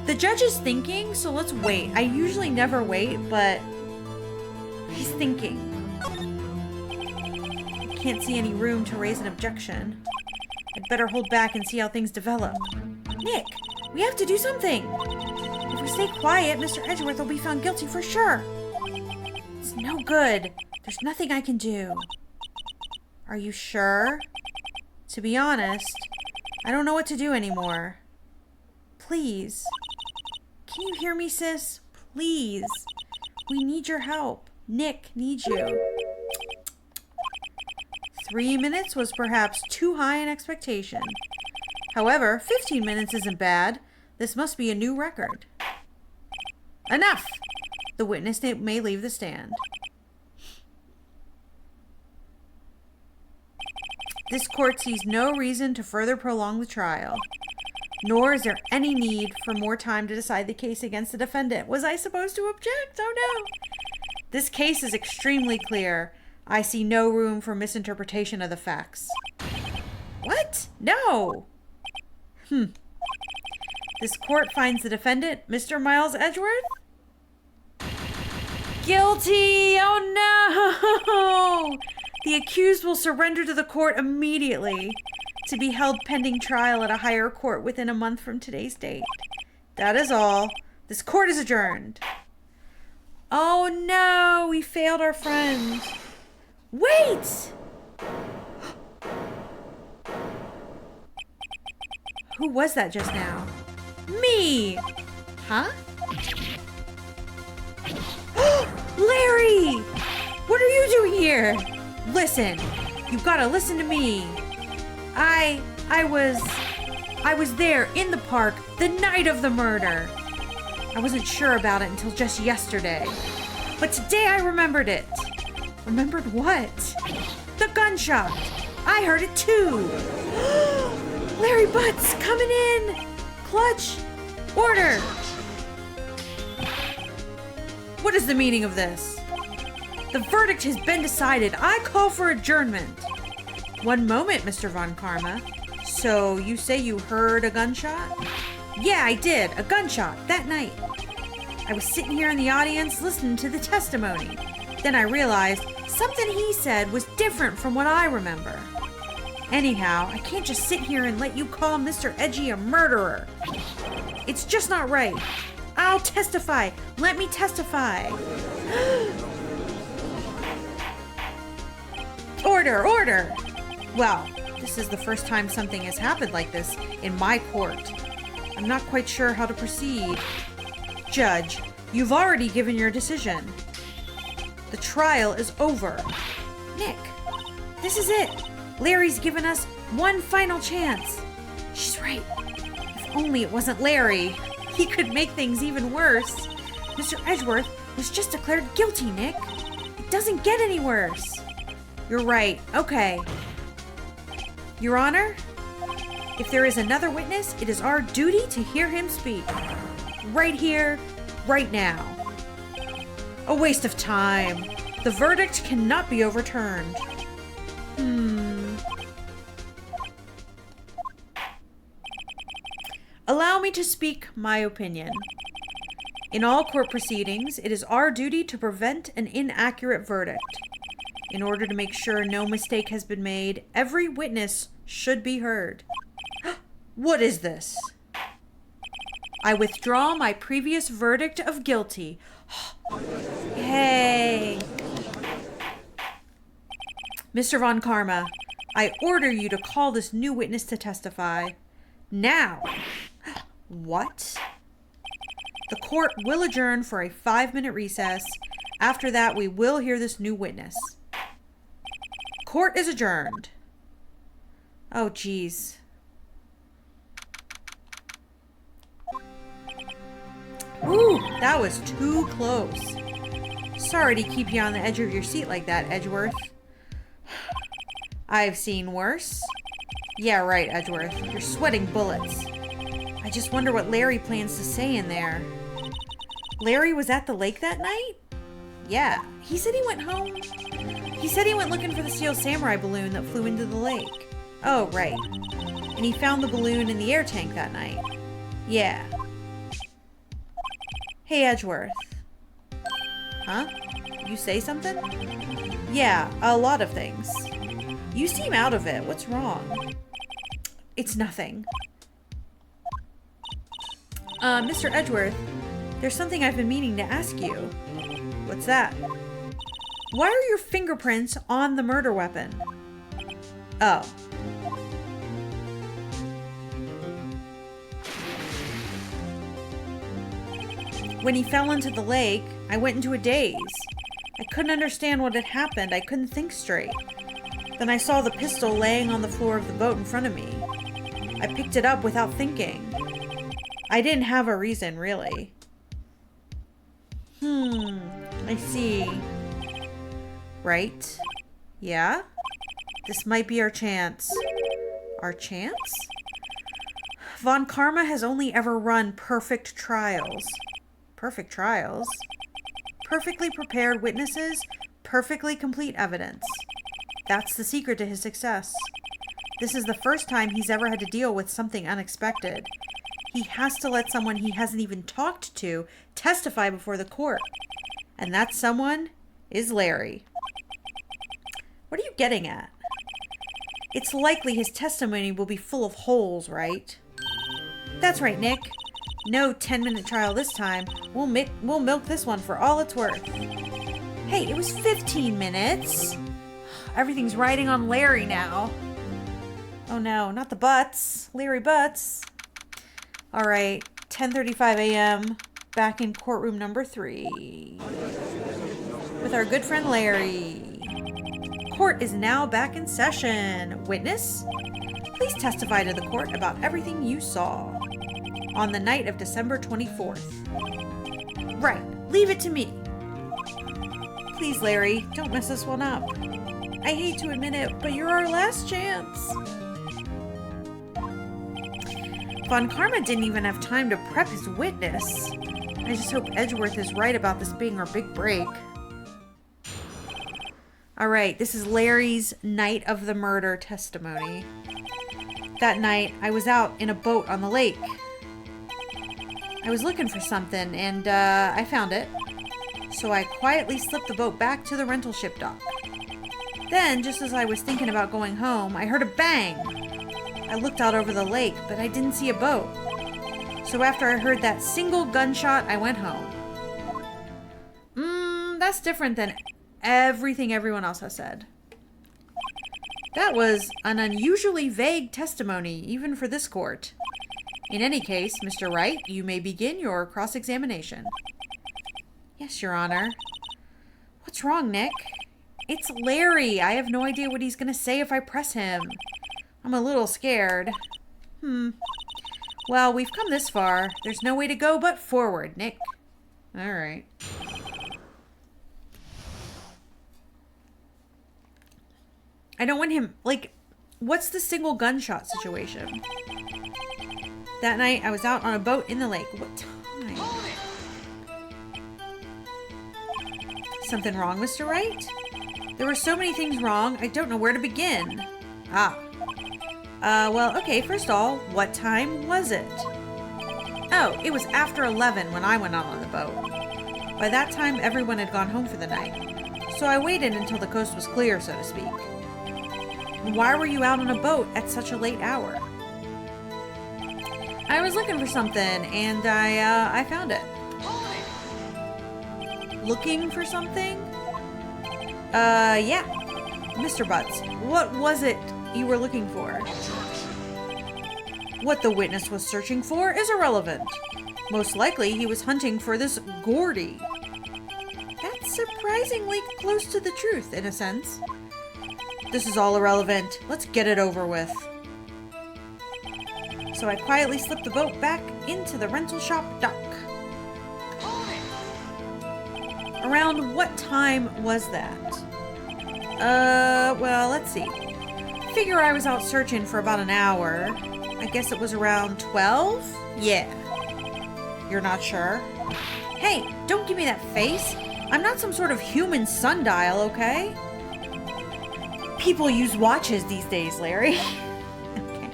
The judge is thinking, so let's wait. I usually never wait, but he's thinking. I can't see any room to raise an objection. I'd better hold back and see how things develop. Nick, we have to do something. If we stay quiet, Mr. Edgeworth will be found guilty for sure. It's no good. There's nothing I can do. Are you sure? To be honest, I don't know what to do anymore. Please. Can you hear me, sis? Please. We need your help. Nick needs you. 3 minutes was perhaps too high an expectation. However, 15 minutes isn't bad. This must be a new record. Enough! The witness may leave the stand. This court sees no reason to further prolong the trial. Nor is there any need for more time to decide the case against the defendant. Was I supposed to object? Oh no! This case is extremely clear. I see no room for misinterpretation of the facts. What? No! This court finds the defendant, Mr. Miles Edgeworth, guilty! Oh no! The accused will surrender to the court immediately to be held pending trial at a higher court within a month from today's date. That is all. This court is adjourned. Oh no, we failed our friend. Wait! Who was that just now? Me! Huh? Larry! What are you doing here? Listen, you've got to listen to me. I was there in the park the night of the murder. I wasn't sure about it until just yesterday. But today I remembered it. Remembered what? The gunshot. I heard it too. Larry Butz coming in. Clutch. Order. What is the meaning of this? The verdict has been decided. I call for adjournment. One moment, Mr. Von Karma. So you say you heard a gunshot? Yeah, I did. A gunshot that night. I was sitting here in the audience listening to the testimony. Then I realized something he said was different from what I remember. Anyhow, I can't just sit here and let you call Mr. Edgy a murderer. It's just not right. I'll testify. Let me testify. Order, order. Well, this is the first time something has happened like this in my court. I'm not quite sure how to proceed. Judge, you've already given your decision. The trial is over. Nick, this is it. Larry's given us one final chance. She's right. If only it wasn't Larry. He could make things even worse. Mr. Edgeworth was just declared guilty, Nick. It doesn't get any worse. You're right. Okay. Your Honor, if there is another witness, it is our duty to hear him speak. Right here, right now. A waste of time. The verdict cannot be overturned. Allow me to speak my opinion. In all court proceedings, it is our duty to prevent an inaccurate verdict. In order to make sure no mistake has been made, every witness should be heard. What is this? I withdraw my previous verdict of guilty. Hey. Mr. Von Karma, I order you to call this new witness to testify. Now. What? The court will adjourn for a 5-minute recess. After that, we will hear this new witness. Court is adjourned. Oh, geez. Ooh, that was too close. Sorry to keep you on the edge of your seat like that, Edgeworth. I've seen worse. Yeah, right, Edgeworth. You're sweating bullets. I just wonder what Larry plans to say in there. Larry was at the lake that night? Yeah, he said he went home. He said he went looking for the Steel Samurai balloon that flew into the lake. Oh, right. And he found the balloon in the air tank that night. Yeah. Hey, Edgeworth. Huh? You say something? Yeah, a lot of things. You seem out of it. What's wrong? It's nothing. Mr. Edgeworth, there's something I've been meaning to ask you. What's that? Why are your fingerprints on the murder weapon? Oh. When he fell into the lake, I went into a daze. I couldn't understand what had happened. I couldn't think straight. Then I saw the pistol laying on the floor of the boat in front of me. I picked it up without thinking. I didn't have a reason, really. I see. Right? Yeah? This might be our chance. Our chance? Von Karma has only ever run perfect trials. Perfect trials? Perfectly prepared witnesses, perfectly complete evidence. That's the secret to his success. This is the first time he's ever had to deal with something unexpected. He has to let someone he hasn't even talked to testify before the court. And that someone is Larry. What are you getting at? It's likely his testimony will be full of holes, right? That's right, Nick. No 10-minute trial this time. We'll milk this one for all it's worth. Hey, it was 15 minutes. Everything's riding on Larry now. Oh no, not the Butz. Larry Butz. All right, 10:35 a.m. Back in courtroom number 3 with our good friend Larry. Court is now back in session. Witness, please testify to the court about everything you saw on the night of December 24th. Right, leave it to me. Please, Larry, don't mess this one up. I hate to admit it, but you're our last chance. Von Karma didn't even have time to prep his witness. I just hope Edgeworth is right about this being our big break. Alright, this is Larry's night of the murder testimony. That night, I was out in a boat on the lake. I was looking for something, and I found it. So I quietly slipped the boat back to the rental ship dock. Then, just as I was thinking about going home, I heard a bang. I looked out over the lake, but I didn't see a boat. So after I heard that single gunshot, I went home. That's different than everything everyone else has said. That was an unusually vague testimony, even for this court. In any case, Mr. Wright, you may begin your cross-examination. Yes, Your Honor. What's wrong, Nick? It's Larry. I have no idea what he's going to say if I press him. I'm a little scared. Well, we've come this far. There's no way to go but forward, Nick. All right. I don't want him, like, what's the single gunshot situation? That night, I was out on a boat in the lake. What time? Something wrong, Mr. Wright? There were so many things wrong, I don't know where to begin. Well, okay, first of all, what time was it? Oh, it was after 11 when I went out on the boat. By that time, everyone had gone home for the night. So I waited until the coast was clear, so to speak. Why were you out on a boat at such a late hour? I was looking for something, and I found it. Looking for something? Yeah. Mr. Butz, what was it you were looking for? What the witness was searching for is irrelevant. Most likely, he was hunting for this Gordy. That's surprisingly close to the truth, in a sense. This is all irrelevant. Let's get it over with. So I quietly slipped the boat back into the rental shop dock. Around what time was that? Well, let's see. Figure I was out searching for about an hour. I guess it was around 12? Yeah. You're not sure? Hey, don't give me that face. I'm not some sort of human sundial, okay? People use watches these days, Larry. Okay.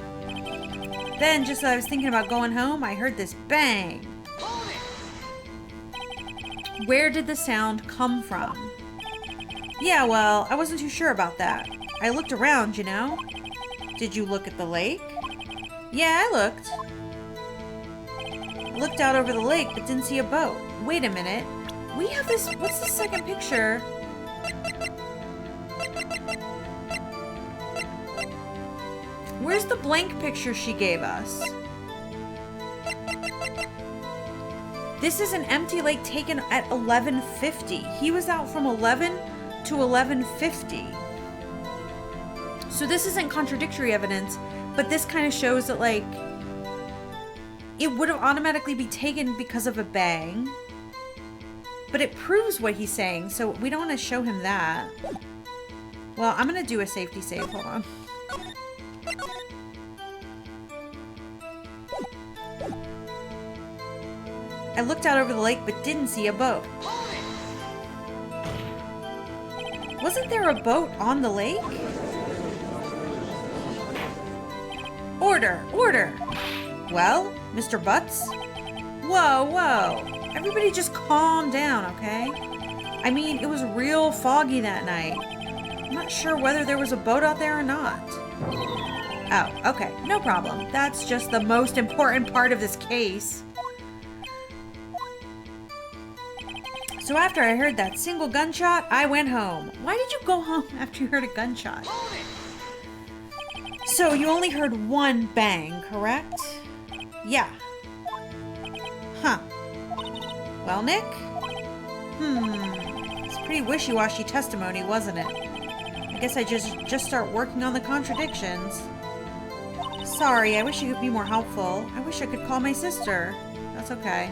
Then, just as I was thinking about going home, I heard this bang. Where did the sound come from? Yeah, well, I wasn't too sure about that. I looked around, you know. Did you look at the lake? Yeah, I looked. I looked out over the lake, but didn't see a boat. Wait a minute. We have this... What's the second picture? Where's the blank picture she gave us? This is an empty lake taken at 11:50. He was out from 11 to 11:50. So this isn't contradictory evidence, but this kind of shows that, like, it would have automatically be taken because of a bang. But it proves what he's saying, so we don't want to show him that. Well, I'm going to do a safety save. Hold on. I looked out over the lake but didn't see a boat. Wasn't there a boat on the lake? Order! Order! Well, Mr. Butz? Whoa, whoa. Everybody just calm down, okay? I mean, it was real foggy that night. I'm not sure whether there was a boat out there or not. Oh, okay. No problem. That's just the most important part of this case. So after I heard that single gunshot, I went home. Why did you go home after you heard a gunshot? So you only heard one bang, correct? Yeah. Huh. Well, Nick? It's pretty wishy-washy testimony, wasn't it? I guess I just start working on the contradictions. Sorry, I wish you could be more helpful. I wish I could call my sister. That's okay.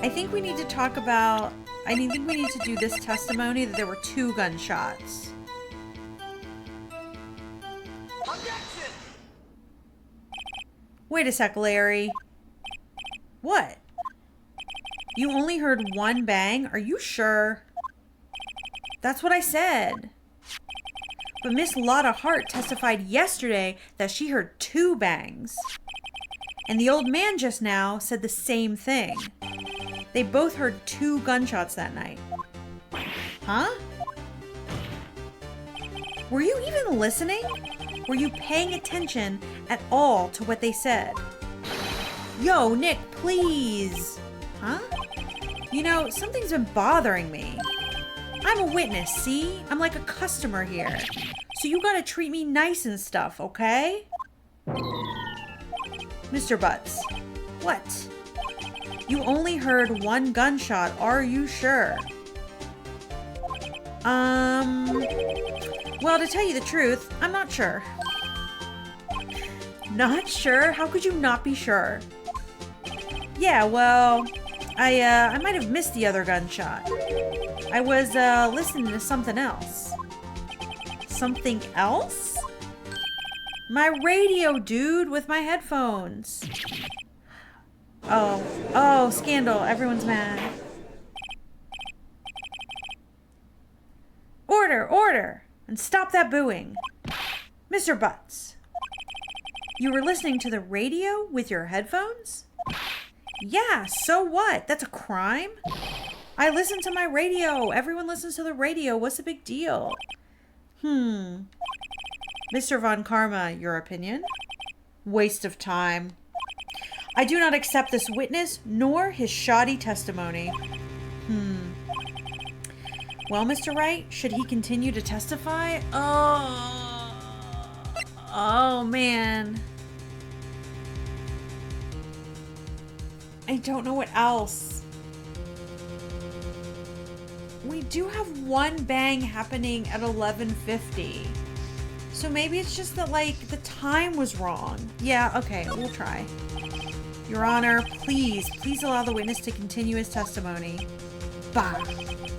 I think we need to talk about... I think we need to do this testimony that there were 2 gunshots. Objection! Wait a sec, Larry. What? You only heard 1 bang? Are you sure? That's what I said. But Miss Lotta Hart testified yesterday that she heard 2 bangs. And the old man just now said the same thing. They both heard 2 gunshots that night. Huh? Were you even listening? Were you paying attention at all to what they said? Yo, Nick, please. Huh? You know, something's been bothering me. I'm a witness, see? I'm like a customer here. So you gotta treat me nice and stuff, okay? Mr. Butz. What? You only heard 1 gunshot, are you sure? Well, to tell you the truth, I'm not sure. Not sure? How could you not be sure? Yeah, well, I might have missed the other gunshot. I was, listening to something else. Something else? My radio, dude, with my headphones. Oh, scandal. Everyone's mad. Order, order, and stop that booing. Mr. Butz, you were listening to the radio with your headphones? Yeah, so what? That's a crime? I listen to my radio. Everyone listens to the radio. What's the big deal? Mr. Von Karma, your opinion? Waste of time. I do not accept this witness nor his shoddy testimony. Well, Mr. Wright, should he continue to testify? Oh man. I don't know what else. We do have one bang happening at 11:50. So maybe it's just that, like, the time was wrong. Yeah, okay, we'll try. Your Honor, please allow the witness to continue his testimony. Bah!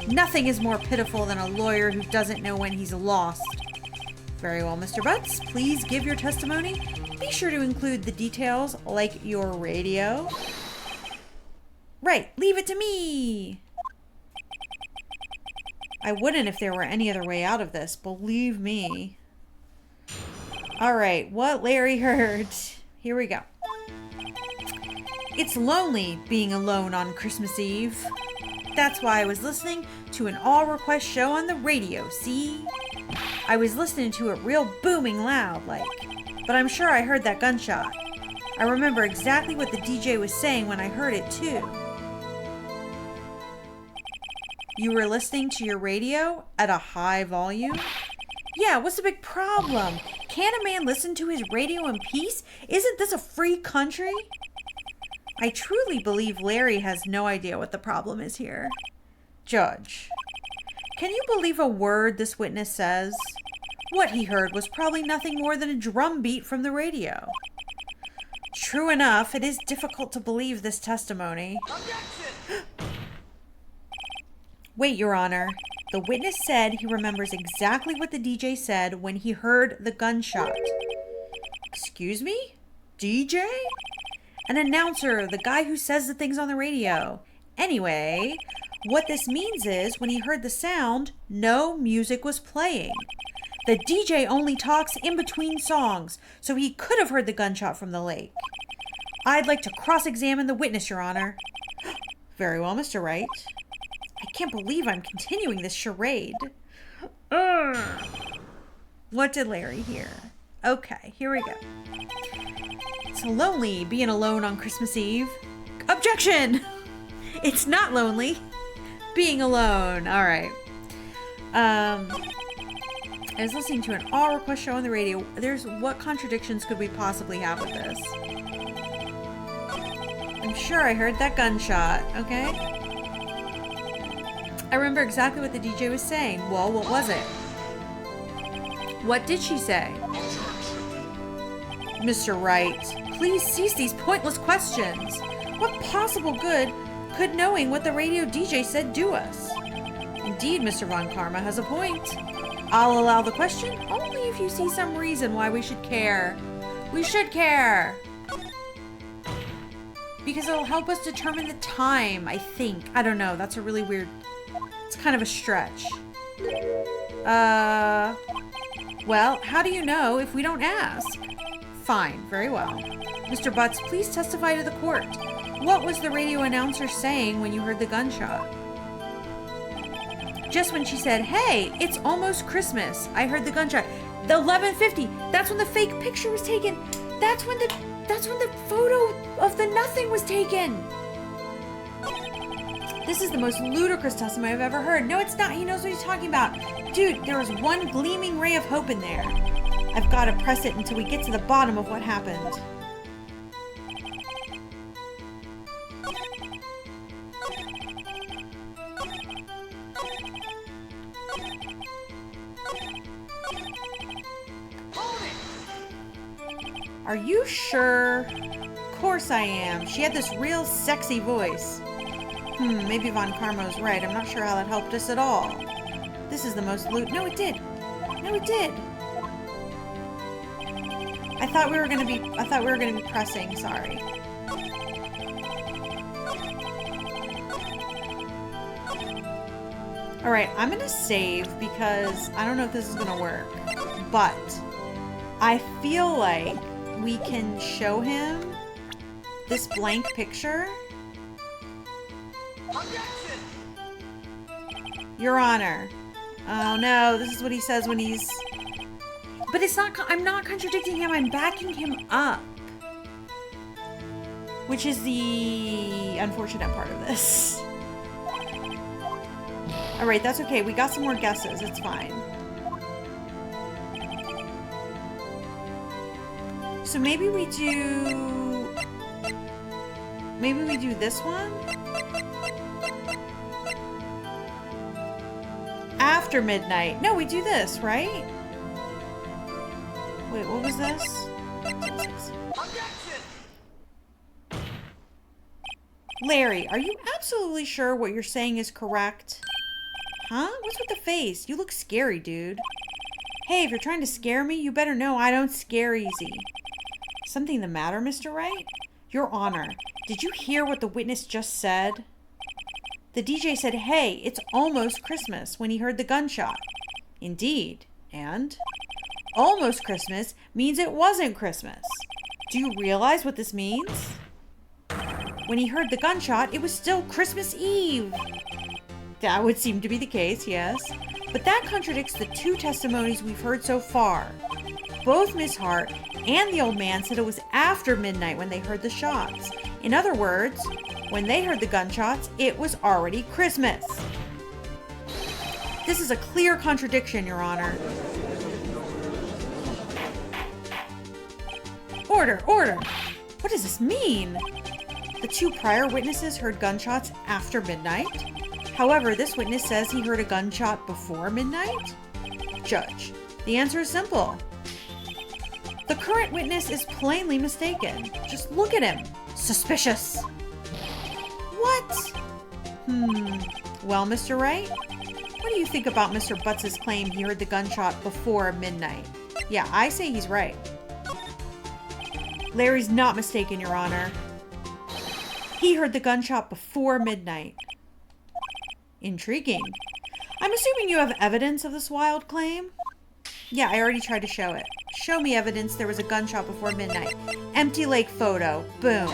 Nothing is more pitiful than a lawyer who doesn't know when he's lost. Very well, Mr. Butz, please give your testimony. Be sure to include the details, like your radio. Right, leave it to me! I wouldn't if there were any other way out of this, believe me. Alright, what Larry heard. Here we go. It's lonely being alone on Christmas Eve. That's why I was listening to an all-request show on the radio, see? I was listening to it real booming loud, like. But I'm sure I heard that gunshot. I remember exactly what the DJ was saying when I heard it, too. You were listening to your radio at a high volume? Yeah, what's the big problem? Can't a man listen to his radio in peace? Isn't this a free country? I truly believe Larry has no idea what the problem is here. Judge, can you believe a word this witness says? What he heard was probably nothing more than a drum beat from the radio. True enough, it is difficult to believe this testimony. Objection! Wait, Your Honor. The witness said he remembers exactly what the DJ said when he heard the gunshot. Excuse me? DJ? An announcer, the guy who says the things on the radio. Anyway, what this means is when he heard the sound, no music was playing. The DJ only talks in between songs, so he could have heard the gunshot from the lake. I'd like to cross-examine the witness, Your Honor. Very well, Mr. Wright. I can't believe I'm continuing this charade. What did Larry hear? Okay, here we go. It's lonely being alone on Christmas Eve. Objection! It's not lonely. Being alone. All right. I was listening to an all-request show on the radio. What contradictions could we possibly have with this? I'm sure I heard that gunshot. Okay. I remember exactly what the DJ was saying. Well, what was it? What did she say? Mr. Wright, please cease these pointless questions. What possible good could knowing what the radio DJ said do us? Indeed, Mr. Von Karma has a point. I'll allow the question only if you see some reason why we should care. We should care. Because it'll help us determine the time, I think. I don't know. That's a really weird... It's kind of a stretch. Well, how do you know if we don't ask? Fine, very well. Mr. Butz, please testify to the court. What was the radio announcer saying when you heard the gunshot? Just when she said, hey, it's almost Christmas, I heard the gunshot. The 11:50, that's when the fake picture was taken. That's when the photo of the nothing was taken. This is the most ludicrous testimony I've ever heard. No, it's not. He knows what he's talking about. Dude, there was one gleaming ray of hope in there. I've got to press it until we get to the bottom of what happened. Are you sure? Of course I am. She had this real sexy voice. Maybe Von Karma's right. I'm not sure how that helped us at all. This is the most No, it did. No, it did. I thought we were gonna be pressing. Sorry. All right, I'm gonna save because I don't know if this is gonna work, but I feel like we can show him this blank picture. Objection! Your Honor. Oh no, this is what he says when he's... But it's not, I'm not contradicting him, I'm backing him up. Which is the unfortunate part of this. Alright, that's okay, we got some more guesses, it's fine. So maybe we do this one? After midnight. No, we do this, right? Wait, what was this? Objection! Larry, are you absolutely sure what you're saying is correct? Huh? What's with the face? You look scary, dude. Hey, if you're trying to scare me, you better know I don't scare easy. Something the matter, Mr. Wright? Your Honor, did you hear what the witness just said? The DJ said, hey, it's almost Christmas when he heard the gunshot. Indeed. And? Almost Christmas means it wasn't Christmas. Do you realize what this means? When he heard the gunshot, it was still Christmas Eve. That would seem to be the case, yes. But that contradicts the two testimonies we've heard so far. Both Miss Hart and the old man said it was after midnight when they heard the shots. In other words, when they heard the gunshots, it was already Christmas. This is a clear contradiction, Your Honor. Order, order! What does this mean? The two prior witnesses heard gunshots after midnight. However, this witness says he heard a gunshot before midnight? Judge, the answer is simple. The current witness is plainly mistaken. Just look at him. Suspicious. What? Well, Mr. Wright, what do you think about Mr. Butz's claim he heard the gunshot before midnight? Yeah, I say he's right. Larry's not mistaken, Your Honor. He heard the gunshot before midnight. Intriguing. I'm assuming you have evidence of this wild claim? Yeah, I already tried to show it. Show me evidence there was a gunshot before midnight. Empty lake photo. Boom.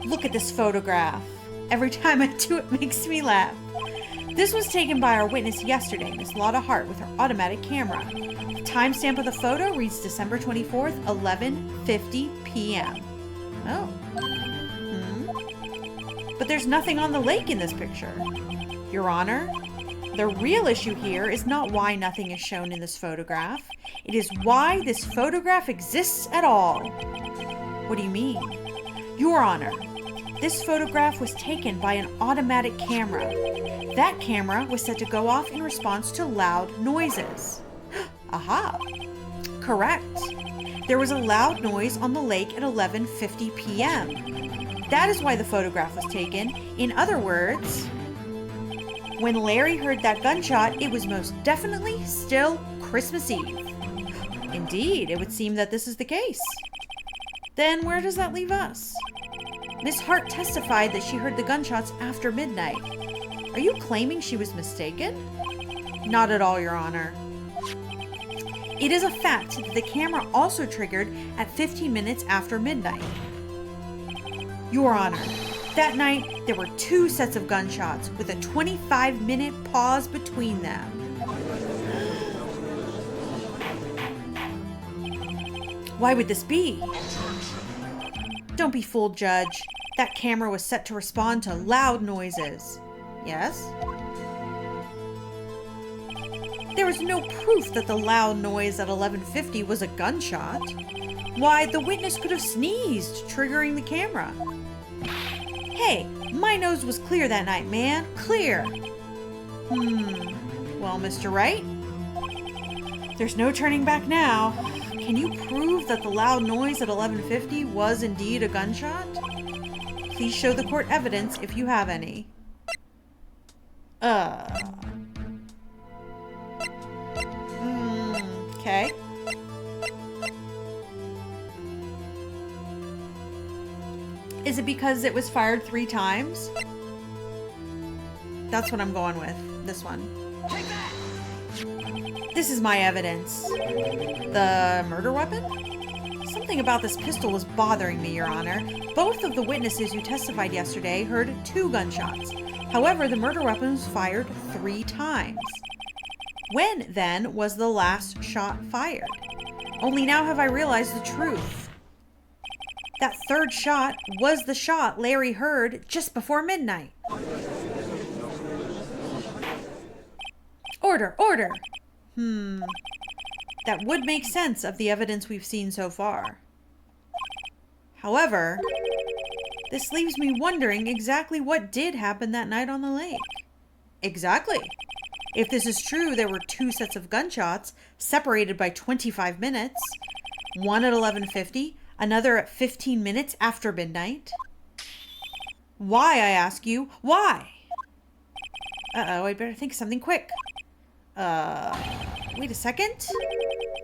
Look at this photograph. Every time I do it makes me laugh. This was taken by our witness yesterday, Miss Lotta Hart, with her automatic camera. The timestamp of the photo reads December 24th, 11:50 p.m. Oh. But there's nothing on the lake in this picture. Your Honor, the real issue here is not why nothing is shown in this photograph. It is why this photograph exists at all. What do you mean? Your Honor, this photograph was taken by an automatic camera. That camera was set to go off in response to loud noises. Aha! Correct. There was a loud noise on the lake at 11:50 p.m. That is why the photograph was taken. In other words, when Larry heard that gunshot, it was most definitely still Christmas Eve. Indeed, it would seem that this is the case. Then where does that leave us? Miss Hart testified that she heard the gunshots after midnight. Are you claiming she was mistaken? Not at all, Your Honor. It is a fact that the camera also triggered at 15 minutes after midnight. Your Honor, that night there were two sets of gunshots with a 25-minute pause between them. Why would this be? Don't be fooled, Judge. That camera was set to respond to loud noises. Yes? There was no proof that the loud noise at 11:50 was a gunshot. Why, the witness could have sneezed, triggering the camera. Hey, my nose was clear that night, man. Clear. Well, Mr. Wright? There's no turning back now. Can you prove that the loud noise at 11:50 was indeed a gunshot? Please show the court evidence if you have any. Okay. Is it because it was fired 3 times? That's what I'm going with. This one. Take that! This is my evidence. The murder weapon? Something about this pistol was bothering me, Your Honor. Both of the witnesses who testified yesterday heard 2 gunshots. However, the murder weapon was fired 3 times. When, then, was the last shot fired? Only now have I realized the truth. That 3rd shot was the shot Larry heard just before midnight. Order, order! That would make sense of the evidence we've seen so far. However, this leaves me wondering exactly what did happen that night on the lake. Exactly. If this is true, there were 2 sets of gunshots separated by 25 minutes. One at 11:50, another at 15 minutes after midnight. Why, I ask you, why? Uh-oh, I better think of something quick. Wait a second.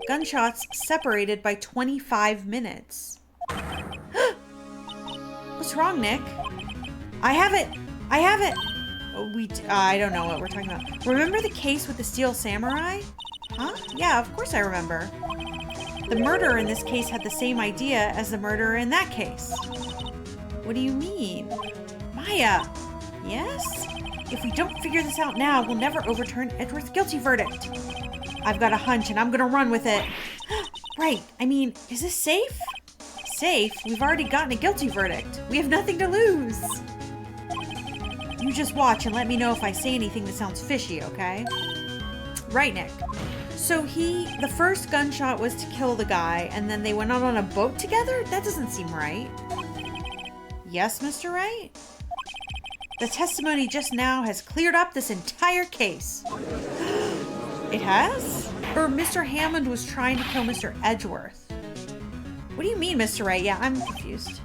Gunshots separated by 25 minutes. What's wrong, Nick? I have it! I have it! Oh, I don't know what we're talking about. Remember the case with the Steel Samurai? Huh? Yeah, of course I remember. The murderer in this case had the same idea as the murderer in that case. What do you mean? Maya! Yes? If we don't figure this out now, we'll never overturn Edgeworth's guilty verdict. I've got a hunch and I'm gonna run with it. Right, I mean, is this safe? Safe? We've already gotten a guilty verdict. We have nothing to lose. You just watch and let me know if I say anything that sounds fishy, okay? Right, Nick. So the first gunshot was to kill the guy, and then they went out on a boat together? That doesn't seem right. Yes, Mr. Wright? The testimony just now has cleared up this entire case. It has? Or Mr. Hammond was trying to kill Mr. Edgeworth? What do you mean, Mr. Wright? Yeah, I'm confused.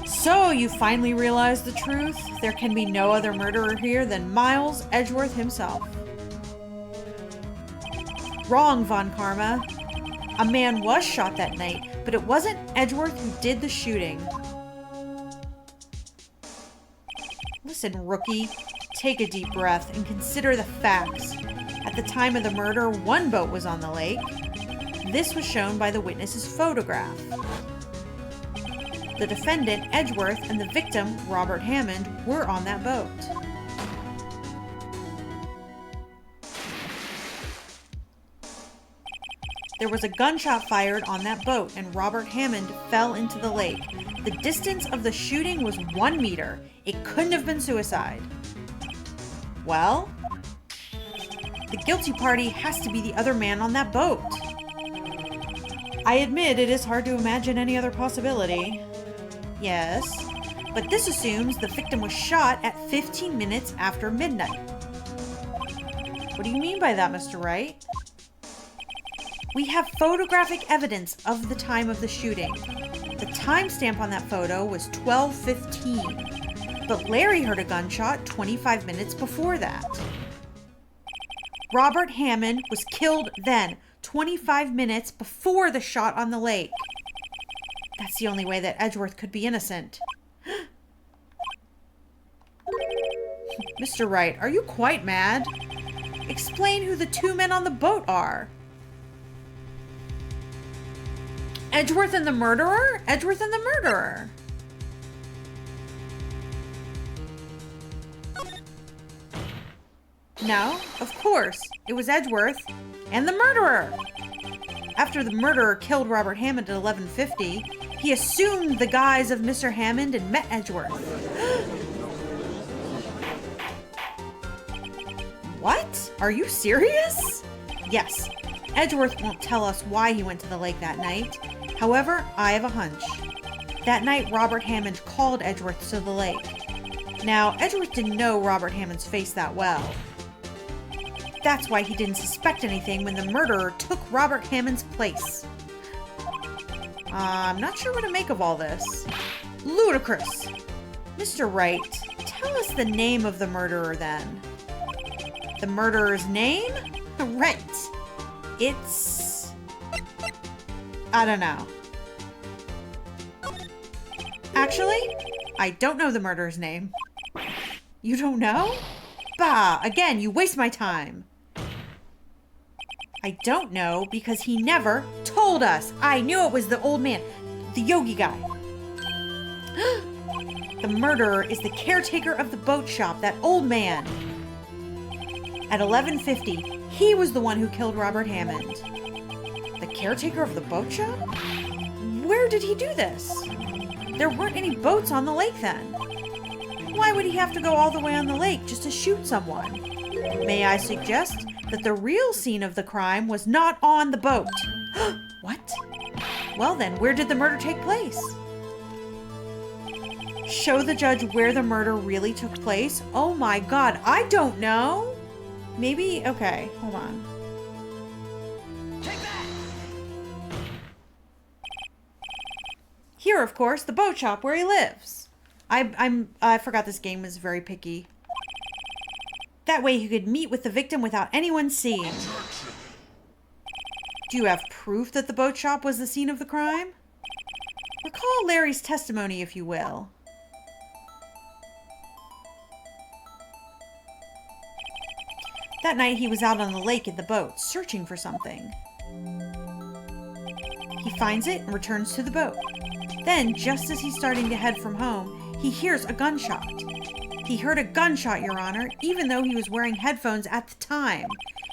So, you finally realized the truth? There can be no other murderer here than Miles Edgeworth himself. Wrong, Von Karma. A man was shot that night, but it wasn't Edgeworth who did the shooting. Listen, rookie, take a deep breath and consider the facts. At the time of the murder, 1 boat was on the lake. This was shown by the witness's photograph. The defendant, Edgeworth, and the victim, Robert Hammond, were on that boat. There was a gunshot fired on that boat, and Robert Hammond fell into the lake. The distance of the shooting was 1 meter. It couldn't have been suicide. Well, the guilty party has to be the other man on that boat. I admit it is hard to imagine any other possibility. Yes, but this assumes the victim was shot at 15 minutes after midnight. What do you mean by that, Mr. Wright? We have photographic evidence of the time of the shooting. The timestamp on that photo was 12:15, but Larry heard a gunshot 25 minutes before that. Robert Hammond was killed then, 25 minutes before the shot on the lake. That's the only way that Edgeworth could be innocent. Mr. Wright, are you quite mad? Explain who the 2 men on the boat are. Edgeworth and the murderer? Edgeworth and the murderer. No, of course. It was Edgeworth and the murderer. After the murderer killed Robert Hammond at 11:50, he assumed the guise of Mr. Hammond and met Edgeworth. What? Are you serious? Yes. Edgeworth won't tell us why he went to the lake that night. However, I have a hunch. That night, Robert Hammond called Edgeworth to the lake. Now, Edgeworth didn't know Robert Hammond's face that well. That's why he didn't suspect anything when the murderer took Robert Hammond's place. I'm not sure what to make of all this. Ludicrous! Mr. Wright, tell us the name of the murderer then. The murderer's name? Right. It's... I don't know. Actually, I don't know the murderer's name. You don't know? Bah, again, you waste my time. I don't know because he never told us. I knew it was the old man, the yogi guy. The murderer is the caretaker of the boat shop, that old man. At 11:50, he was the one who killed Robert Hammond. The caretaker of the boat shop? Where did he do this? There weren't any boats on the lake then. Why would he have to go all the way on the lake just to shoot someone? May I suggest that the real scene of the crime was not on the boat? What? Well then, where did the murder take place? Show the judge where the murder really took place? Oh my god, I don't know. Maybe, okay, hold on. Take that! Here, of course, the boat shop where he lives. I forgot this game was very picky. That way he could meet with the victim without anyone seeing. Do you have proof that the boat shop was the scene of the crime? Recall Larry's testimony, if you will. That night he was out on the lake in the boat, searching for something. He finds it and returns to the boat. Then, just as he's starting to head from home, he hears a gunshot. He heard a gunshot, Your Honor, even though he was wearing headphones at the time.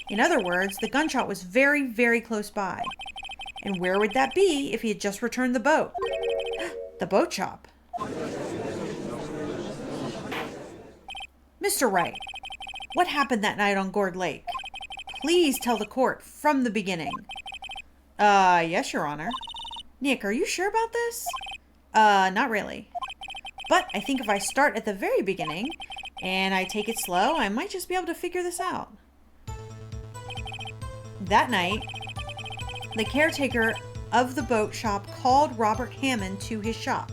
In other words, the gunshot was very, very close by. And where would that be if he had just returned the boat? The boat shop. Mr. Wright, what happened that night on Gourd Lake? Please tell the court from the beginning. Yes, Your Honor. Nick, are you sure about this? Not really. But I think if I start at the very beginning and I take it slow, I might just be able to figure this out. That night, the caretaker of the boat shop called Robert Hammond to his shop.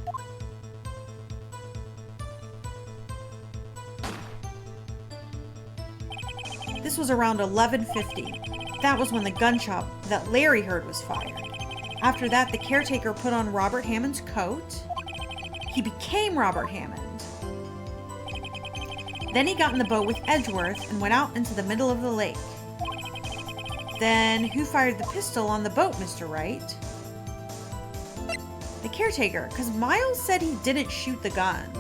This was around 11:50. That was when the gunshot that Larry heard was fired. After that, the caretaker put on Robert Hammond's coat. He became Robert Hammond. Then he got in the boat with Edgeworth and went out into the middle of the lake. Then, who fired the pistol on the boat, Mr. Wright? The caretaker, because Miles said he didn't shoot the gun.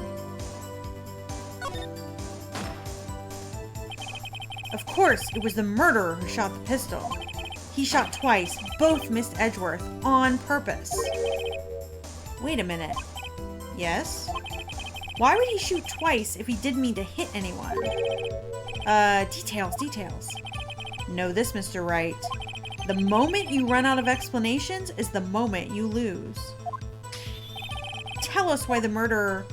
Of course, it was the murderer who shot the pistol. He shot twice, both missed Edgeworth on purpose. Wait a minute. Yes? Why would he shoot twice if he didn't mean to hit anyone? Details. Know this, Mr. Wright. The moment you run out of explanations is the moment you lose. Tell us why the murderer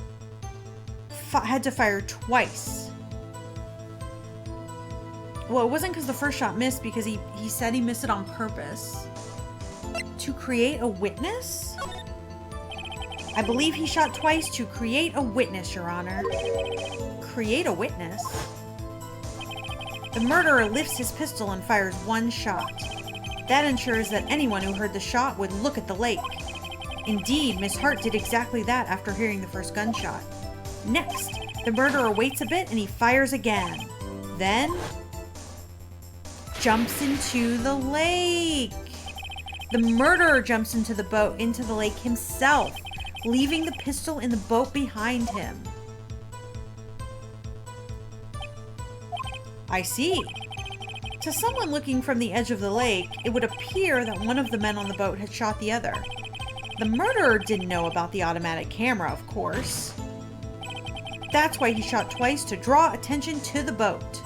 had to fire twice. Well, it wasn't because the first shot missed, because he said he missed it on purpose. To create a witness? I believe he shot twice to create a witness, Your Honor. Create a witness? The murderer lifts his pistol and fires one shot. That ensures that anyone who heard the shot would look at the lake. Indeed, Miss Hart did exactly that after hearing the first gunshot. Next, the murderer waits a bit and he fires again. Then, jumps into the lake. The murderer jumps into the lake himself, leaving the pistol in the boat behind him. I see. To someone looking from the edge of the lake, it would appear that one of the men on the boat had shot the other. The murderer didn't know about the automatic camera, of course. That's why he shot twice, to draw attention to the boat.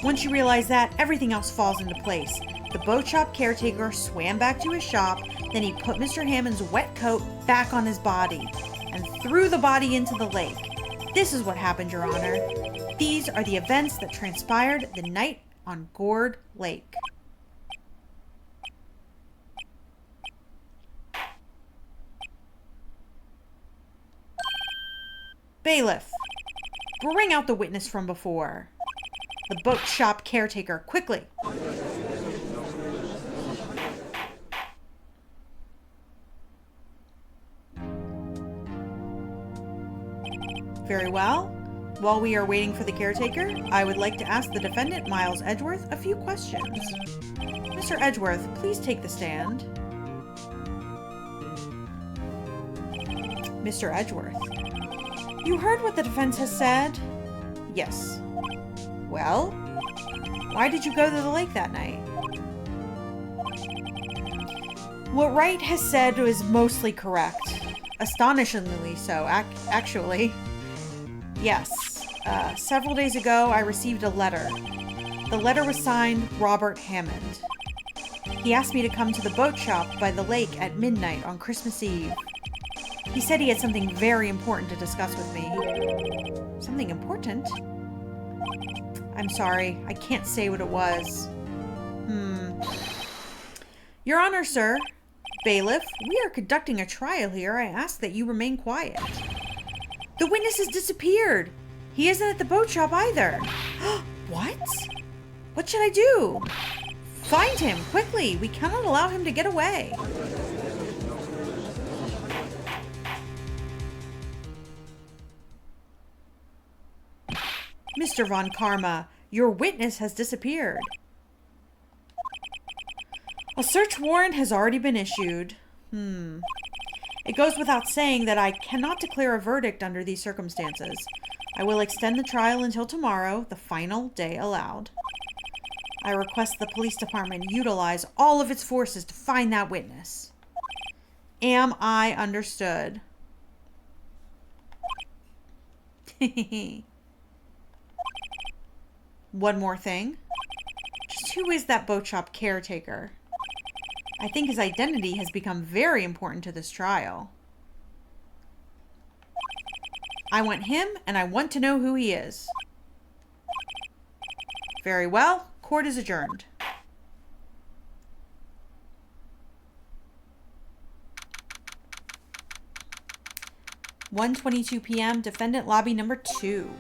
Once you realize that, everything else falls into place. The boat shop caretaker swam back to his shop, then he put Mr. Hammond's wet coat back on his body and threw the body into the lake. This is what happened, Your Honor. These are the events that transpired the night on Gourd Lake. Bailiff, bring out the witness from before. The boat shop caretaker, quickly. Very well. While we are waiting for the caretaker, I would like to ask the defendant, Miles Edgeworth, a few questions. Mr. Edgeworth, please take the stand. Mr. Edgeworth, you heard what the defense has said? Yes. Well, why did you go to the lake that night? What Wright has said was mostly correct. Astonishingly so, actually. Yes. Several days ago, I received a letter. The letter was signed Robert Hammond. He asked me to come to the boat shop by the lake at midnight on Christmas Eve. He said he had something very important to discuss with me. Something important? I'm sorry, I can't say what it was. Your Honor, sir. Bailiff, we are conducting a trial here. I ask that you remain quiet. The witness has disappeared. He isn't at the boat shop either. What? What should I do? Find him, quickly. We cannot allow him to get away. Mr. Von Karma, your witness has disappeared. A search warrant has already been issued. It goes without saying that I cannot declare a verdict under these circumstances. I will extend the trial until tomorrow, the final day allowed. I request the police department utilize all of its forces to find that witness. Am I understood? One more thing. Just who is that boat shop caretaker? I think his identity has become very important to this trial. I want him, and I want to know who he is. Very well. Court is adjourned. (1:22 p.m. Defendant lobby number 2.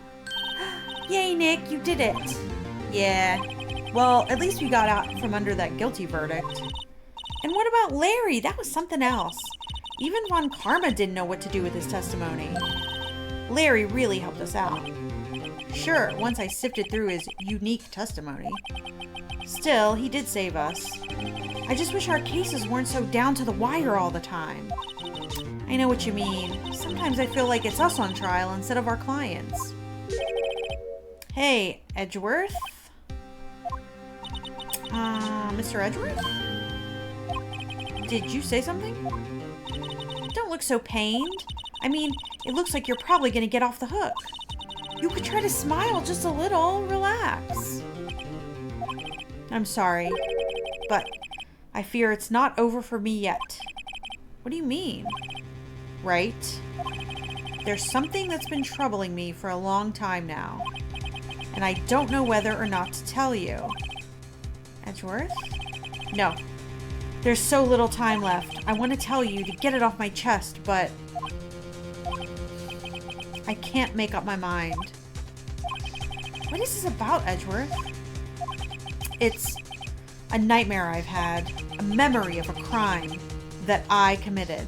Yay, Nick, you did it. Yeah. Well, at least we got out from under that guilty verdict. And what about Larry? That was something else. Even Von Karma didn't know what to do with his testimony. Larry really helped us out. Sure, once I sifted through his unique testimony. Still, he did save us. I just wish our cases weren't so down to the wire all the time. I know what you mean. Sometimes I feel like it's us on trial instead of our clients. Hey, Edgeworth? Mr. Edgeworth? Did you say something? Don't look so pained. I mean, it looks like you're probably going to get off the hook. You could try to smile just a little. Relax. I'm sorry, but I fear it's not over for me yet. What do you mean? Right? There's something that's been troubling me for a long time now, and I don't know whether or not to tell you. Edgeworth? No. There's so little time left. I want to tell you to get it off my chest, but I can't make up my mind. What is this about, Edgeworth? It's a nightmare I've had. A memory of a crime that I committed.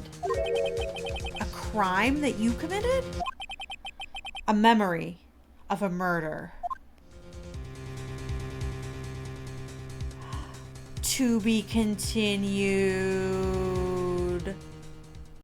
A crime that you committed? A memory of a murder. To be continued.